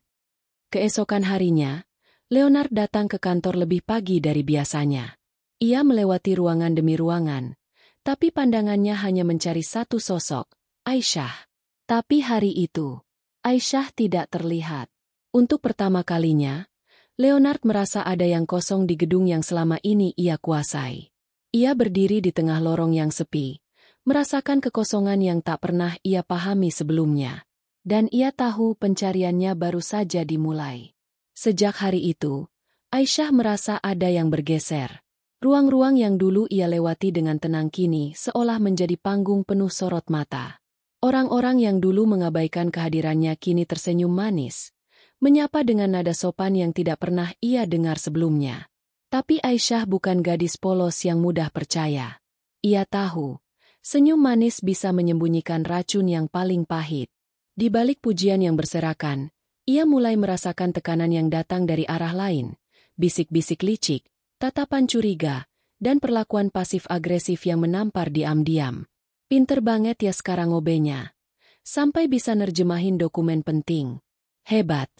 Keesokan harinya, Leonard datang ke kantor lebih pagi dari biasanya. Ia melewati ruangan demi ruangan, tapi pandangannya hanya mencari satu sosok, Aisyah. Tapi hari itu, Aisyah tidak terlihat. Untuk pertama kalinya, Leonard merasa ada yang kosong di gedung yang selama ini ia kuasai. Ia berdiri di tengah lorong yang sepi, merasakan kekosongan yang tak pernah ia pahami sebelumnya. Dan ia tahu pencariannya baru saja dimulai. Sejak hari itu, Aisyah merasa ada yang bergeser. Ruang-ruang yang dulu ia lewati dengan tenang kini seolah menjadi panggung penuh sorot mata. Orang-orang yang dulu mengabaikan kehadirannya kini tersenyum manis, menyapa dengan nada sopan yang tidak pernah ia dengar sebelumnya. Tapi Aisyah bukan gadis polos yang mudah percaya. Ia tahu, senyum manis bisa menyembunyikan racun yang paling pahit. Di balik pujian yang berserakan, ia mulai merasakan tekanan yang datang dari arah lain, bisik-bisik licik, tatapan curiga, dan perlakuan pasif-agresif yang menampar diam-diam. Pinter banget ya sekarang obenya. Sampai bisa nerjemahin dokumen penting. Hebat.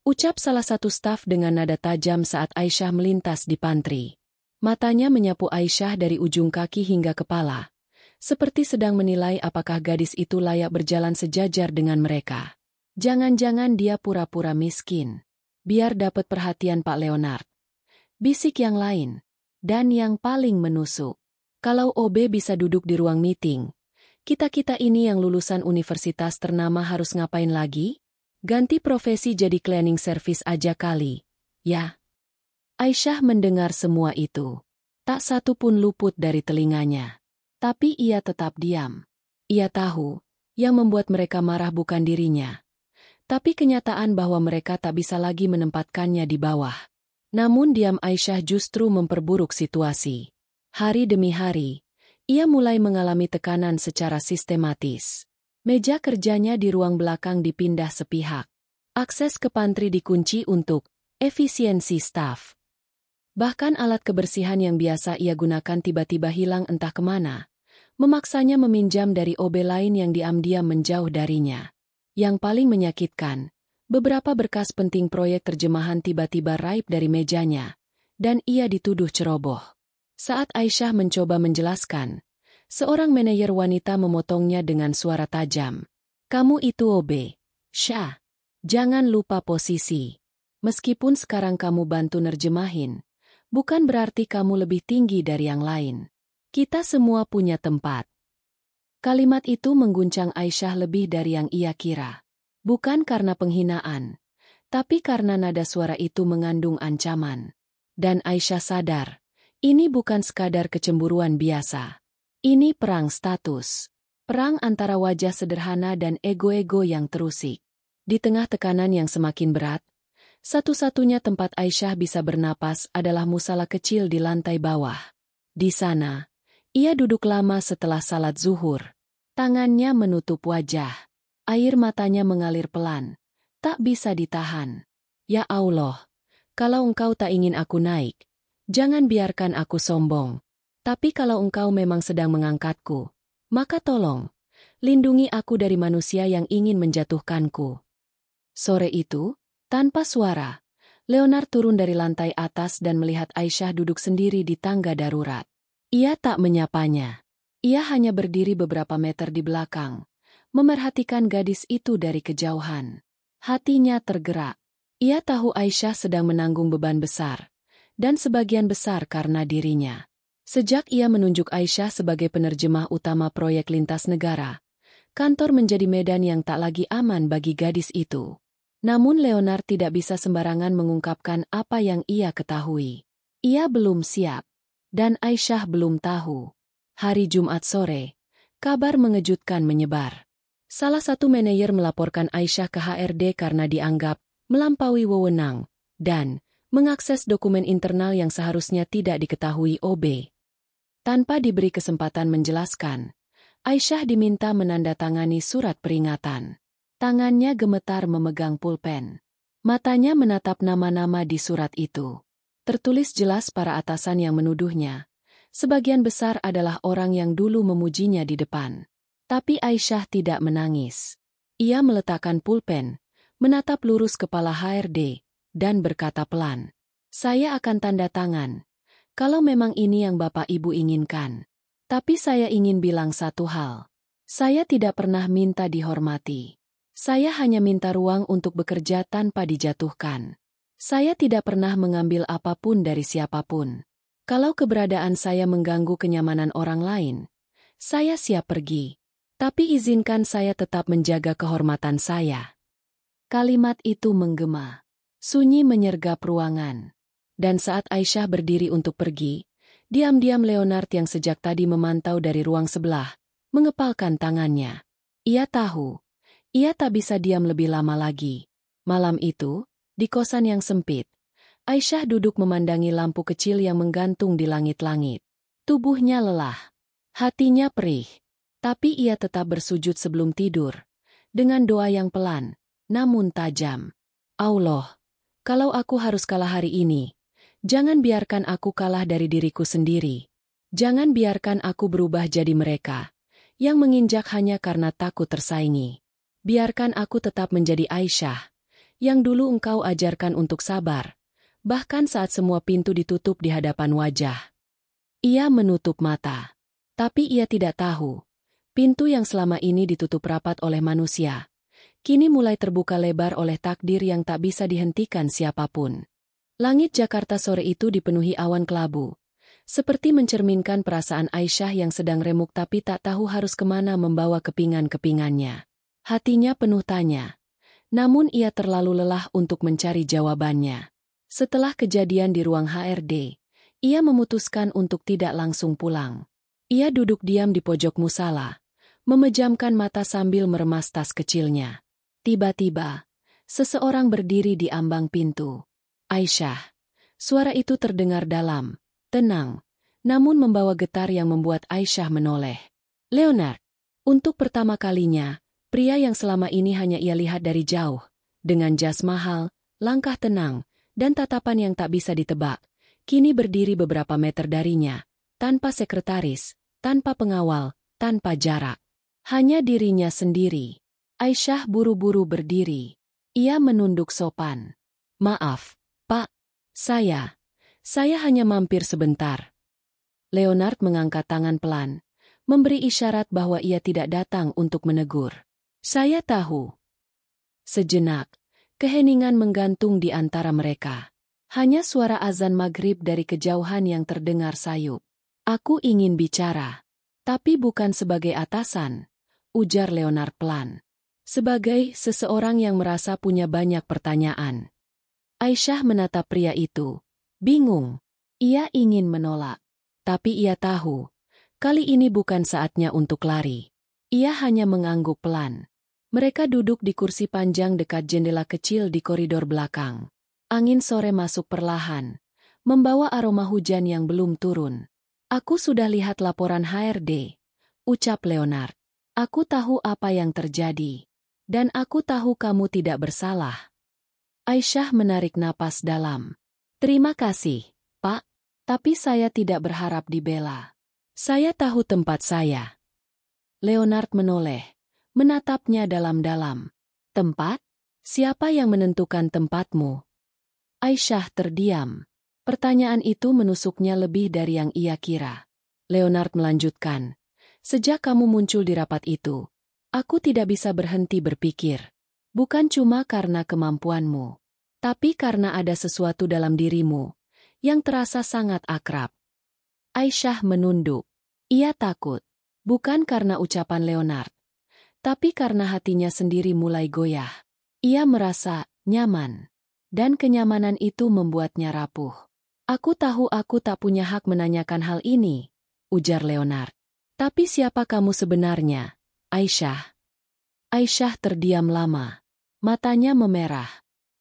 Ucap salah satu staf dengan nada tajam saat Aisyah melintas di pantry. Matanya menyapu Aisyah dari ujung kaki hingga kepala. Seperti sedang menilai apakah gadis itu layak berjalan sejajar dengan mereka. Jangan-jangan dia pura-pura miskin. Biar dapat perhatian Pak Leonard. Bisik yang lain. Dan yang paling menusuk. Kalau OB bisa duduk di ruang meeting, kita-kita ini yang lulusan universitas ternama harus ngapain lagi? Ganti profesi jadi cleaning service aja kali. Ya. Aisyah mendengar semua itu. Tak satu pun luput dari telinganya. Tapi ia tetap diam. Ia tahu, yang membuat mereka marah bukan dirinya. Tapi kenyataan bahwa mereka tak bisa lagi menempatkannya di bawah. Namun diam Aisyah justru memperburuk situasi. Hari demi hari, ia mulai mengalami tekanan secara sistematis. Meja kerjanya di ruang belakang dipindah sepihak. Akses ke pantry dikunci untuk efisiensi staf. Bahkan alat kebersihan yang biasa ia gunakan tiba-tiba hilang entah kemana. Memaksanya meminjam dari OB lain yang diam-diam menjauh darinya. Yang paling menyakitkan, beberapa berkas penting proyek terjemahan tiba-tiba raib dari mejanya, dan ia dituduh ceroboh. Saat Aisyah mencoba menjelaskan, seorang manajer wanita memotongnya dengan suara tajam. Kamu itu OB. Syah. Jangan lupa posisi. Meskipun sekarang kamu bantu nerjemahin, bukan berarti kamu lebih tinggi dari yang lain. Kita semua punya tempat. Kalimat itu mengguncang Aisyah lebih dari yang ia kira. Bukan karena penghinaan, tapi karena nada suara itu mengandung ancaman. Dan Aisyah sadar, ini bukan sekadar kecemburuan biasa. Ini perang status. Perang antara wajah sederhana dan ego-ego yang terusik. Di tengah tekanan yang semakin berat, satu-satunya tempat Aisyah bisa bernapas adalah musala kecil di lantai bawah. Di sana, ia duduk lama setelah salat zuhur. Tangannya menutup wajah. Air matanya mengalir pelan. Tak bisa ditahan. Ya Allah, kalau engkau tak ingin aku naik, jangan biarkan aku sombong. Tapi kalau engkau memang sedang mengangkatku, maka tolong, lindungi aku dari manusia yang ingin menjatuhkanku. Sore itu, tanpa suara, Leonard turun dari lantai atas dan melihat Aisyah duduk sendiri di tangga darurat. Ia tak menyapanya. Ia hanya berdiri beberapa meter di belakang, memerhatikan gadis itu dari kejauhan. Hatinya tergerak. Ia tahu Aisyah sedang menanggung beban besar, dan sebagian besar karena dirinya. Sejak ia menunjuk Aisyah sebagai penerjemah utama proyek lintas negara, kantor menjadi medan yang tak lagi aman bagi gadis itu. Namun Leonard tidak bisa sembarangan mengungkapkan apa yang ia ketahui. Ia belum siap, dan Aisyah belum tahu. Hari Jumat sore, kabar mengejutkan menyebar. Salah satu manajer melaporkan Aisyah ke HRD karena dianggap melampaui wewenang dan mengakses dokumen internal yang seharusnya tidak diketahui OB. Tanpa diberi kesempatan menjelaskan, Aisyah diminta menandatangani surat peringatan. Tangannya gemetar memegang pulpen. Matanya menatap nama-nama di surat itu. Tertulis jelas para atasan yang menuduhnya. Sebagian besar adalah orang yang dulu memujinya di depan. Tapi Aisyah tidak menangis. Ia meletakkan pulpen, menatap lurus kepala HRD, dan berkata pelan, "Saya akan tanda tangan, kalau memang ini yang Bapak Ibu inginkan. Tapi saya ingin bilang satu hal. Saya tidak pernah minta dihormati. Saya hanya minta ruang untuk bekerja tanpa dijatuhkan. Saya tidak pernah mengambil apapun dari siapapun. Kalau keberadaan saya mengganggu kenyamanan orang lain, saya siap pergi. Tapi izinkan saya tetap menjaga kehormatan saya." Kalimat itu menggema. Sunyi menyergap ruangan. Dan saat Aisyah berdiri untuk pergi, diam-diam Leonard yang sejak tadi memantau dari ruang sebelah, mengepalkan tangannya. Ia tahu, ia tak bisa diam lebih lama lagi. Malam itu, di kosan yang sempit, Aisyah duduk memandangi lampu kecil yang menggantung di langit-langit. Tubuhnya lelah, hatinya perih, tapi ia tetap bersujud sebelum tidur, dengan doa yang pelan, namun tajam. Allah, kalau aku harus kalah hari ini, jangan biarkan aku kalah dari diriku sendiri. Jangan biarkan aku berubah jadi mereka, yang menginjak hanya karena takut tersaingi. Biarkan aku tetap menjadi Aisyah, yang dulu engkau ajarkan untuk sabar, bahkan saat semua pintu ditutup di hadapan wajah. Ia menutup mata. Tapi ia tidak tahu, pintu yang selama ini ditutup rapat oleh manusia, kini mulai terbuka lebar oleh takdir yang tak bisa dihentikan siapapun. Langit Jakarta sore itu dipenuhi awan kelabu, seperti mencerminkan perasaan Aisyah yang sedang remuk tapi tak tahu harus kemana membawa kepingan-kepingannya. Hatinya penuh tanya, namun ia terlalu lelah untuk mencari jawabannya. Setelah kejadian di ruang HRD, ia memutuskan untuk tidak langsung pulang. Ia duduk diam di pojok musala, memejamkan mata sambil meremas tas kecilnya. Tiba-tiba, seseorang berdiri di ambang pintu. Aisyah. Suara itu terdengar dalam, tenang, namun membawa getar yang membuat Aisyah menoleh. Leonard. Untuk pertama kalinya, pria yang selama ini hanya ia lihat dari jauh, dengan jas mahal, langkah tenang, dan tatapan yang tak bisa ditebak, kini berdiri beberapa meter darinya, tanpa sekretaris, tanpa pengawal, tanpa jarak. Hanya dirinya sendiri. Aisyah buru-buru berdiri. Ia menunduk sopan. Maaf, Pak. Saya hanya mampir sebentar. Leonard mengangkat tangan pelan, memberi isyarat bahwa ia tidak datang untuk menegur. Saya tahu. Sejenak, keheningan menggantung di antara mereka. Hanya suara azan maghrib dari kejauhan yang terdengar sayup. Aku ingin bicara. Tapi bukan sebagai atasan, ujar Leonard pelan. Sebagai seseorang yang merasa punya banyak pertanyaan. Aisyah menatap pria itu. Bingung. Ia ingin menolak. Tapi ia tahu, kali ini bukan saatnya untuk lari. Ia hanya mengangguk pelan. Mereka duduk di kursi panjang dekat jendela kecil di koridor belakang. Angin sore masuk perlahan, membawa aroma hujan yang belum turun. Aku sudah lihat laporan HRD, ucap Leonard. Aku tahu apa yang terjadi. Dan aku tahu kamu tidak bersalah. Aisyah menarik napas dalam. Terima kasih, Pak. Tapi saya tidak berharap dibela. Saya tahu tempat saya. Leonard menoleh, menatapnya dalam-dalam. Tempat? Siapa yang menentukan tempatmu? Aisyah terdiam. Pertanyaan itu menusuknya lebih dari yang ia kira. Leonard melanjutkan. Sejak kamu muncul di rapat itu, aku tidak bisa berhenti berpikir. Bukan cuma karena kemampuanmu, tapi karena ada sesuatu dalam dirimu yang terasa sangat akrab. Aisyah menunduk. Ia takut, bukan karena ucapan Leonard, tapi karena hatinya sendiri mulai goyah. Ia merasa nyaman, dan kenyamanan itu membuatnya rapuh. Aku tahu aku tak punya hak menanyakan hal ini, ujar Leonard. Tapi siapa kamu sebenarnya, Aisyah? Aisyah terdiam lama. Matanya memerah.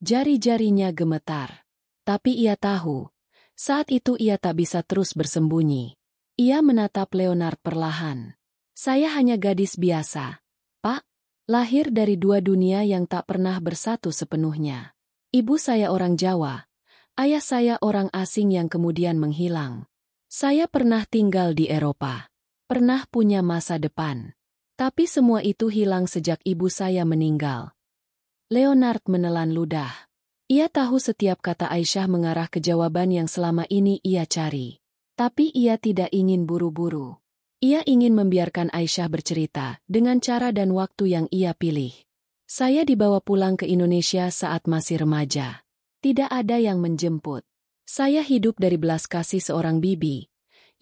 Jari-jarinya gemetar. Tapi ia tahu, saat itu ia tak bisa terus bersembunyi. Ia menatap Leonard perlahan. Saya hanya gadis biasa, Pak. Lahir dari dua dunia yang tak pernah bersatu sepenuhnya. Ibu saya orang Jawa. Ayah saya orang asing yang kemudian menghilang. Saya pernah tinggal di Eropa. Pernah punya masa depan. Tapi semua itu hilang sejak ibu saya meninggal. Leonard menelan ludah. Ia tahu setiap kata Aisyah mengarah ke jawaban yang selama ini ia cari. Tapi ia tidak ingin buru-buru. Ia ingin membiarkan Aisyah bercerita dengan cara dan waktu yang ia pilih. Saya dibawa pulang ke Indonesia saat masih remaja. Tidak ada yang menjemput. Saya hidup dari belas kasih seorang bibi,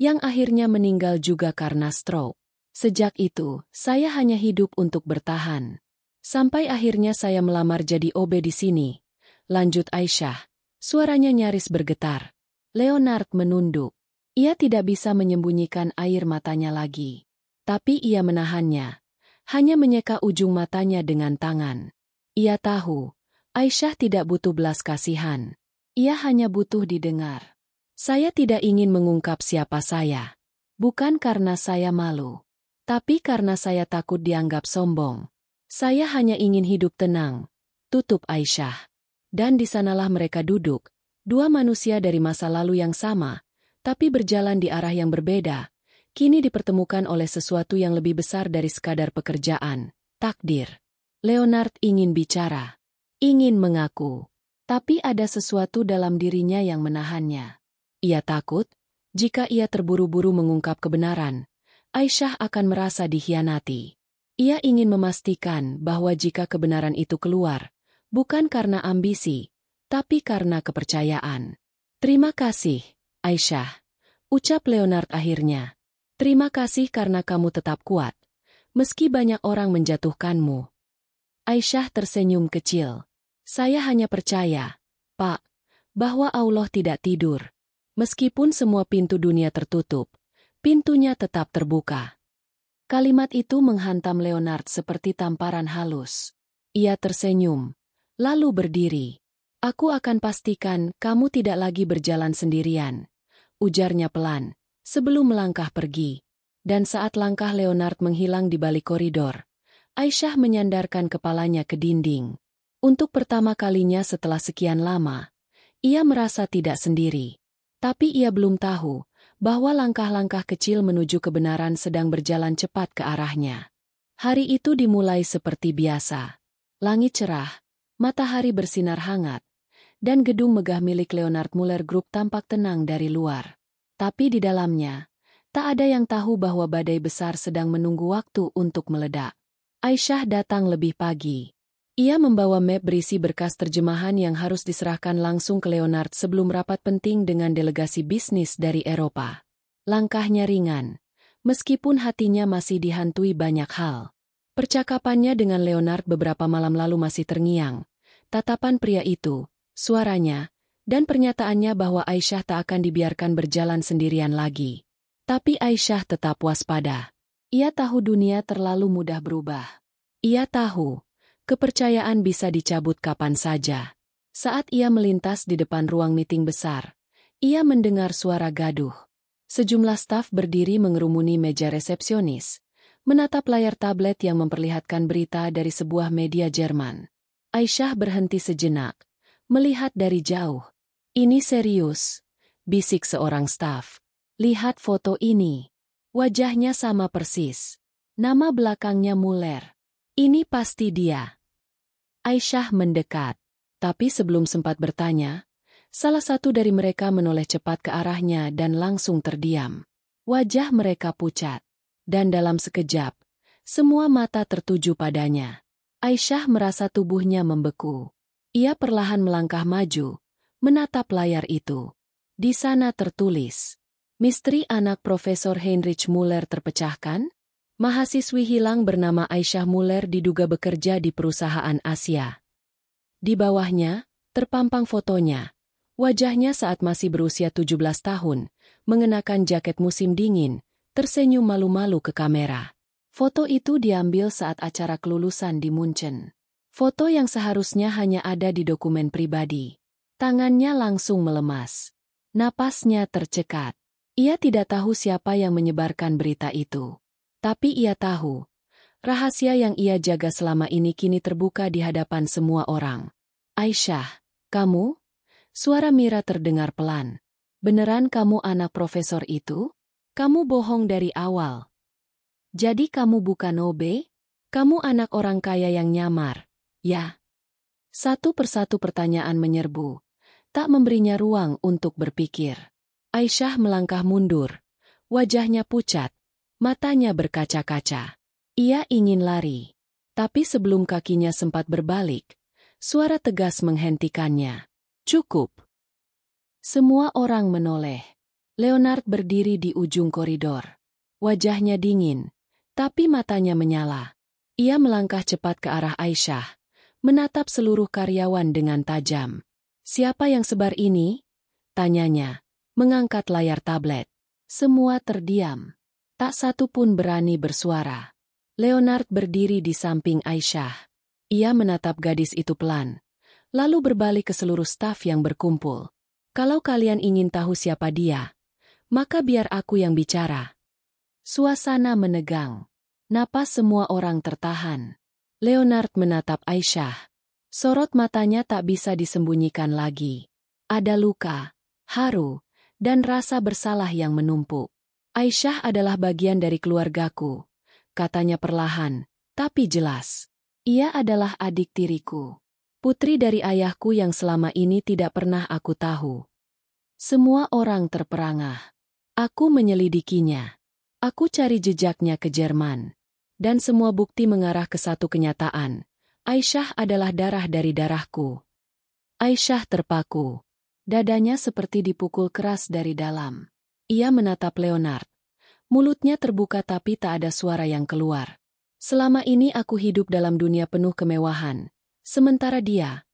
yang akhirnya meninggal juga karena stroke. Sejak itu, saya hanya hidup untuk bertahan. Sampai akhirnya saya melamar jadi OB di sini. Lanjut Aisyah. Suaranya nyaris bergetar. Leonard menunduk. Ia tidak bisa menyembunyikan air matanya lagi. Tapi ia menahannya. Hanya menyeka ujung matanya dengan tangan. Ia tahu, Aisyah tidak butuh belas kasihan. Ia hanya butuh didengar. Saya tidak ingin mengungkap siapa saya. Bukan karena saya malu. Tapi karena saya takut dianggap sombong. Saya hanya ingin hidup tenang. Tutup Aisyah. Dan di sanalah mereka duduk. Dua manusia dari masa lalu yang sama, tapi berjalan di arah yang berbeda. Kini dipertemukan oleh sesuatu yang lebih besar dari sekadar pekerjaan. Takdir. Leonard ingin bicara. Ingin mengaku. Tapi ada sesuatu dalam dirinya yang menahannya. Ia takut, jika ia terburu-buru mengungkap kebenaran, Aisyah akan merasa dikhianati. Ia ingin memastikan bahwa jika kebenaran itu keluar, bukan karena ambisi, tapi karena kepercayaan. Terima kasih, Aisyah, ucap Leonard akhirnya. Terima kasih karena kamu tetap kuat, meski banyak orang menjatuhkanmu. Aisyah tersenyum kecil. Saya hanya percaya, Pak, bahwa Allah tidak tidur. Meskipun semua pintu dunia tertutup, pintunya tetap terbuka. Kalimat itu menghantam Leonard seperti tamparan halus. Ia tersenyum, lalu berdiri. Aku akan pastikan kamu tidak lagi berjalan sendirian, ujarnya pelan, sebelum melangkah pergi. Dan saat langkah Leonard menghilang di balik koridor, Aisyah menyandarkan kepalanya ke dinding. Untuk pertama kalinya setelah sekian lama, ia merasa tidak sendiri. Tapi ia belum tahu bahwa langkah-langkah kecil menuju kebenaran sedang berjalan cepat ke arahnya. Hari itu dimulai seperti biasa. Langit cerah, matahari bersinar hangat, dan gedung megah milik Leonard Muller Group tampak tenang dari luar. Tapi di dalamnya, tak ada yang tahu bahwa badai besar sedang menunggu waktu untuk meledak. Aisyah datang lebih pagi. Ia membawa map berisi berkas terjemahan yang harus diserahkan langsung ke Leonard sebelum rapat penting dengan delegasi bisnis dari Eropa. Langkahnya ringan, meskipun hatinya masih dihantui banyak hal. Percakapannya dengan Leonard beberapa malam lalu masih terngiang. Tatapan pria itu, suaranya, dan pernyataannya bahwa Aisyah tak akan dibiarkan berjalan sendirian lagi. Tapi Aisyah tetap waspada. Ia tahu dunia terlalu mudah berubah. Ia tahu, kepercayaan bisa dicabut kapan saja. Saat ia melintas di depan ruang meeting besar, ia mendengar suara gaduh. Sejumlah staf berdiri mengerumuni meja resepsionis, menatap layar tablet yang memperlihatkan berita dari sebuah media Jerman. Aisyah berhenti sejenak, melihat dari jauh. Ini serius, bisik seorang staf. Lihat foto ini. Wajahnya sama persis. Nama belakangnya Muller. Ini pasti dia. Aisyah mendekat. Tapi sebelum sempat bertanya, salah satu dari mereka menoleh cepat ke arahnya dan langsung terdiam. Wajah mereka pucat. Dan dalam sekejap, semua mata tertuju padanya. Aisyah merasa tubuhnya membeku. Ia perlahan melangkah maju, menatap layar itu. Di sana tertulis, misteri anak Profesor Heinrich Muller terpecahkan? Mahasiswi hilang bernama Aisyah Muller diduga bekerja di perusahaan Asia. Di bawahnya, terpampang fotonya. Wajahnya saat masih berusia 17 tahun, mengenakan jaket musim dingin, tersenyum malu-malu ke kamera. Foto itu diambil saat acara kelulusan di Munchen. Foto yang seharusnya hanya ada di dokumen pribadi. Tangannya langsung melemas. Napasnya tercekat. Ia tidak tahu siapa yang menyebarkan berita itu. Tapi ia tahu, rahasia yang ia jaga selama ini kini terbuka di hadapan semua orang. Aisyah, kamu? Suara Mira terdengar pelan. Beneran kamu anak profesor itu? Kamu bohong dari awal. Jadi kamu bukan OB? Kamu anak orang kaya yang nyamar, ya? Satu persatu pertanyaan menyerbu, tak memberinya ruang untuk berpikir. Aisyah melangkah mundur, wajahnya pucat, matanya berkaca-kaca. Ia ingin lari, tapi sebelum kakinya sempat berbalik, suara tegas menghentikannya. Cukup. Semua orang menoleh. Leonard berdiri di ujung koridor. Wajahnya dingin, tapi matanya menyala. Ia melangkah cepat ke arah Aisyah, menatap seluruh karyawan dengan tajam. Siapa yang sebar ini? Tanyanya, mengangkat layar tablet. Semua terdiam. Tak satu pun berani bersuara. Leonard berdiri di samping Aisyah. Ia menatap gadis itu pelan, lalu berbalik ke seluruh staf yang berkumpul. Kalau kalian ingin tahu siapa dia, maka biar aku yang bicara. Suasana menegang. Napas semua orang tertahan. Leonard menatap Aisyah. Sorot matanya tak bisa disembunyikan lagi. Ada luka, haru, dan rasa bersalah yang menumpuk. Aisyah adalah bagian dari keluargaku, katanya perlahan, tapi jelas. Ia adalah adik tiriku. Putri dari ayahku yang selama ini tidak pernah aku tahu. Semua orang terperangah. Aku menyelidikinya. Aku cari jejaknya ke Jerman. Dan semua bukti mengarah ke satu kenyataan. Aisyah adalah darah dari darahku. Aisyah terpaku. Dadanya seperti dipukul keras dari dalam. Ia menatap Leonard. Mulutnya terbuka tapi tak ada suara yang keluar. Selama ini aku hidup dalam dunia penuh kemewahan. Sementara dia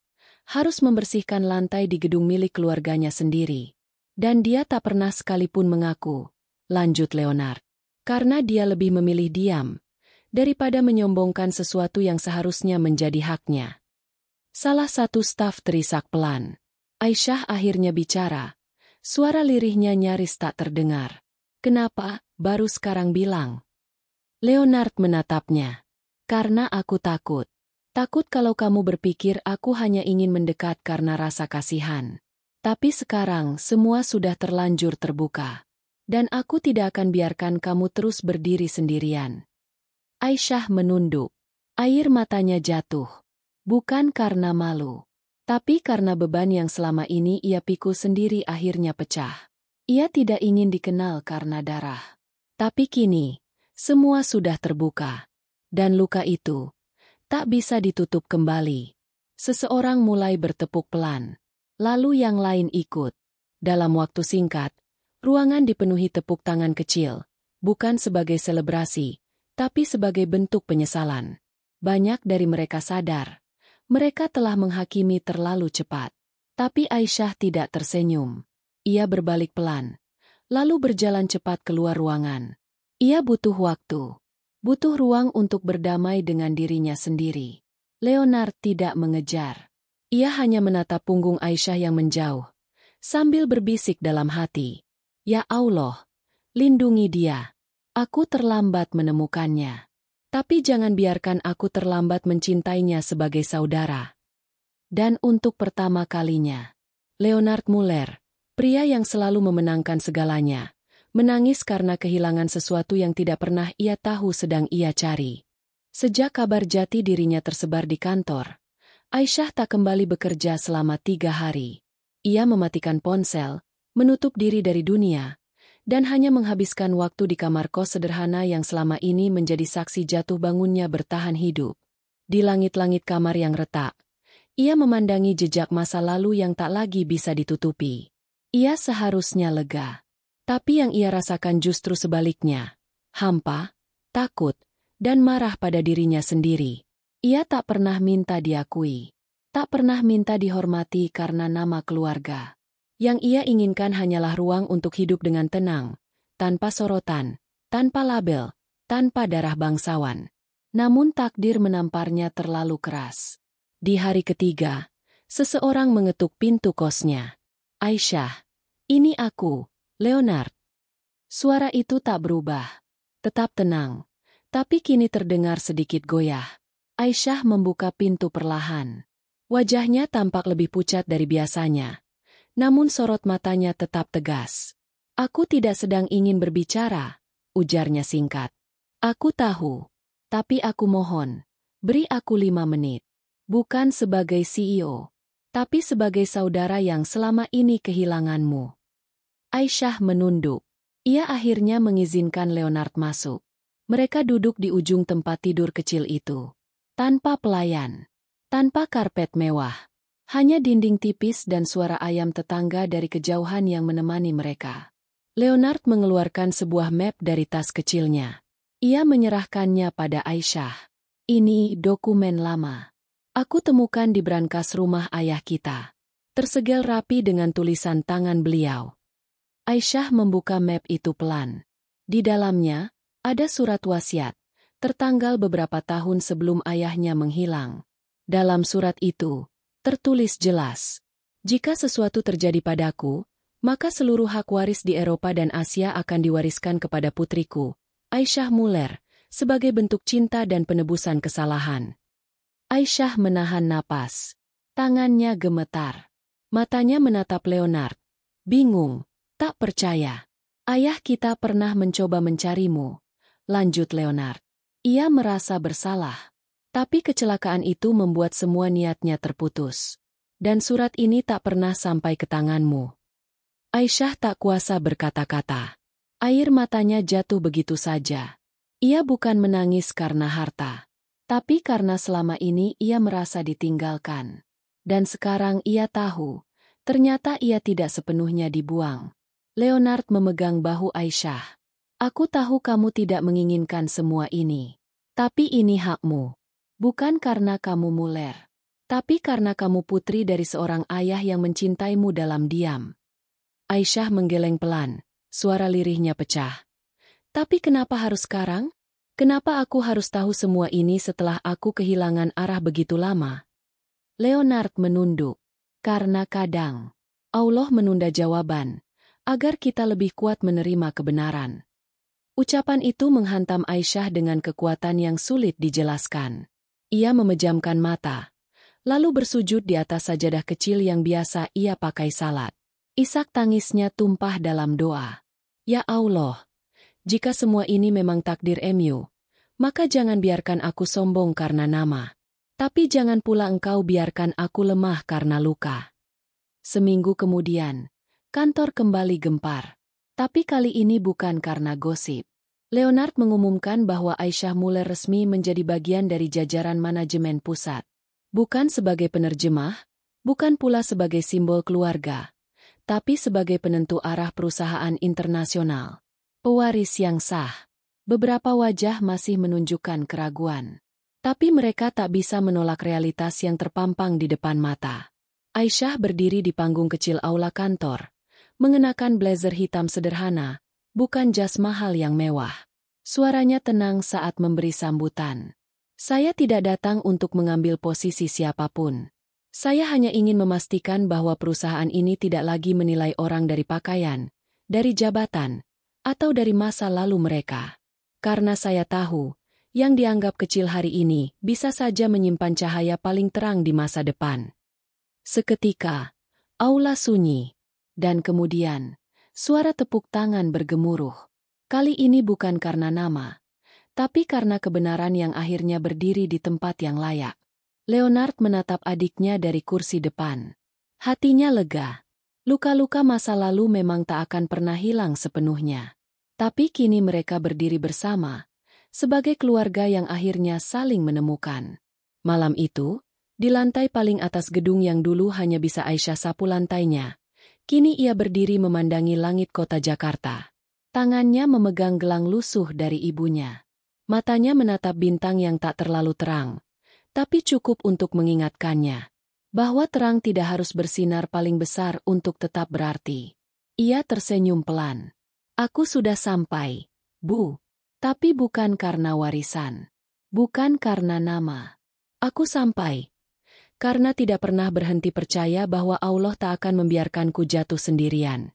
harus membersihkan lantai di gedung milik keluarganya sendiri. Dan dia tak pernah sekalipun mengaku, lanjut Leonard. Karena dia lebih memilih diam daripada menyombongkan sesuatu yang seharusnya menjadi haknya. Salah satu staf terisak pelan. Aisyah akhirnya bicara. Suara lirihnya nyaris tak terdengar. Kenapa, baru sekarang bilang? Leonard menatapnya. Karena aku takut. Takut kalau kamu berpikir aku hanya ingin mendekat karena rasa kasihan. Tapi sekarang semua sudah terlanjur terbuka. Dan aku tidak akan biarkan kamu terus berdiri sendirian. Aisyah menunduk. Air matanya jatuh. Bukan karena malu. Tapi karena beban yang selama ini ia pikul sendiri akhirnya pecah. Ia tidak ingin dikenal karena darah. Tapi kini, semua sudah terbuka. Dan luka itu tak bisa ditutup kembali. Seseorang mulai bertepuk pelan. Lalu yang lain ikut. Dalam waktu singkat, ruangan dipenuhi tepuk tangan kecil. Bukan sebagai selebrasi, tapi sebagai bentuk penyesalan. Banyak dari mereka sadar. Mereka telah menghakimi terlalu cepat. Tapi Aisyah tidak tersenyum. Ia berbalik pelan. Lalu berjalan cepat keluar ruangan. Ia butuh waktu. Butuh ruang untuk berdamai dengan dirinya sendiri. Leonard tidak mengejar. Ia hanya menatap punggung Aisyah yang menjauh. Sambil berbisik dalam hati. Ya Allah, lindungi dia. Aku terlambat menemukannya. Tapi jangan biarkan aku terlambat mencintainya sebagai saudara. Dan untuk pertama kalinya, Leonard Muller, pria yang selalu memenangkan segalanya, menangis karena kehilangan sesuatu yang tidak pernah ia tahu sedang ia cari. Sejak kabar jati dirinya tersebar di kantor, Aisyah tak kembali bekerja selama 3 hari. Ia mematikan ponsel, menutup diri dari dunia, dan hanya menghabiskan waktu di kamar kos sederhana yang selama ini menjadi saksi jatuh bangunnya bertahan hidup. Di langit-langit kamar yang retak, ia memandangi jejak masa lalu yang tak lagi bisa ditutupi. Ia seharusnya lega. Tapi yang ia rasakan justru sebaliknya. Hampa, takut, dan marah pada dirinya sendiri. Ia tak pernah minta diakui. Tak pernah minta dihormati karena nama keluarga. Yang ia inginkan hanyalah ruang untuk hidup dengan tenang, tanpa sorotan, tanpa label, tanpa darah bangsawan. Namun takdir menamparnya terlalu keras. Di hari ketiga, seseorang mengetuk pintu kosnya. Aisyah, ini aku, Leonard. Suara itu tak berubah. Tetap tenang. Tapi kini terdengar sedikit goyah. Aisyah membuka pintu perlahan. Wajahnya tampak lebih pucat dari biasanya. Namun sorot matanya tetap tegas. Aku tidak sedang ingin berbicara, ujarnya singkat. Aku tahu. Tapi aku mohon, beri aku 5 menit. Bukan sebagai CEO, tapi sebagai saudara yang selama ini kehilanganmu. Aisyah menunduk. Ia akhirnya mengizinkan Leonard masuk. Mereka duduk di ujung tempat tidur kecil itu. Tanpa pelayan. Tanpa karpet mewah. Hanya dinding tipis dan suara ayam tetangga dari kejauhan yang menemani mereka. Leonard mengeluarkan sebuah map dari tas kecilnya. Ia menyerahkannya pada Aisyah. Ini dokumen lama. Aku temukan di brankas rumah ayah kita. Tersegel rapi dengan tulisan tangan beliau. Aisyah membuka map itu pelan. Di dalamnya, ada surat wasiat, tertanggal beberapa tahun sebelum ayahnya menghilang. Dalam surat itu, tertulis jelas, jika sesuatu terjadi padaku, maka seluruh hak waris di Eropa dan Asia akan diwariskan kepada putriku, Aisyah Muller, sebagai bentuk cinta dan penebusan kesalahan. Aisyah menahan napas. Tangannya gemetar. Matanya menatap Leonard. Bingung, tak percaya. Ayah kita pernah mencoba mencarimu, lanjut Leonard. Ia merasa bersalah. Tapi kecelakaan itu membuat semua niatnya terputus. Dan surat ini tak pernah sampai ke tanganmu. Aisyah tak kuasa berkata-kata. Air matanya jatuh begitu saja. Ia bukan menangis karena harta, tapi karena selama ini ia merasa ditinggalkan. Dan sekarang ia tahu, ternyata ia tidak sepenuhnya dibuang. Leonard memegang bahu Aisyah. Aku tahu kamu tidak menginginkan semua ini. Tapi ini hakmu. Bukan karena kamu muler. Tapi karena kamu putri dari seorang ayah yang mencintaimu dalam diam. Aisyah menggeleng pelan, suara lirihnya pecah. Tapi kenapa harus sekarang? Kenapa aku harus tahu semua ini setelah aku kehilangan arah begitu lama? Leonard menunduk. Karena kadang Allah menunda jawaban, agar kita lebih kuat menerima kebenaran. Ucapan itu menghantam Aisyah dengan kekuatan yang sulit dijelaskan. Ia memejamkan mata, lalu bersujud di atas sajadah kecil yang biasa ia pakai salat. Isak tangisnya tumpah dalam doa. Ya Allah, jika semua ini memang takdir MU, maka jangan biarkan aku sombong karena nama. Tapi jangan pula engkau biarkan aku lemah karena luka. Seminggu kemudian, kantor kembali gempar. Tapi kali ini bukan karena gosip. Leonard mengumumkan bahwa Aisyah Muller resmi menjadi bagian dari jajaran manajemen pusat. Bukan sebagai penerjemah, bukan pula sebagai simbol keluarga, tapi sebagai penentu arah perusahaan internasional. Pewaris yang sah. Beberapa wajah masih menunjukkan keraguan. Tapi mereka tak bisa menolak realitas yang terpampang di depan mata. Aisyah berdiri di panggung kecil aula kantor, mengenakan blazer hitam sederhana, bukan jas mahal yang mewah. Suaranya tenang saat memberi sambutan. Saya tidak datang untuk mengambil posisi siapapun. Saya hanya ingin memastikan bahwa perusahaan ini tidak lagi menilai orang dari pakaian, dari jabatan, atau dari masa lalu mereka. Karena saya tahu, yang dianggap kecil hari ini bisa saja menyimpan cahaya paling terang di masa depan. Seketika, aula sunyi, dan kemudian, suara tepuk tangan bergemuruh. Kali ini bukan karena nama, tapi karena kebenaran yang akhirnya berdiri di tempat yang layak. Leonard menatap adiknya dari kursi depan. Hatinya lega. Luka-luka masa lalu memang tak akan pernah hilang sepenuhnya. Tapi kini mereka berdiri bersama, sebagai keluarga yang akhirnya saling menemukan. Malam itu, di lantai paling atas gedung yang dulu hanya bisa Aisyah sapu lantainya, kini ia berdiri memandangi langit kota Jakarta. Tangannya memegang gelang lusuh dari ibunya. Matanya menatap bintang yang tak terlalu terang, tapi cukup untuk mengingatkannya bahwa terang tidak harus bersinar paling besar untuk tetap berarti. Ia tersenyum pelan. Aku sudah sampai, Bu. Tapi bukan karena warisan. Bukan karena nama. Aku sampai karena tidak pernah berhenti percaya bahwa Allah tak akan membiarkanku jatuh sendirian.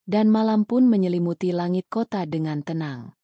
Dan malam pun menyelimuti langit kota dengan tenang.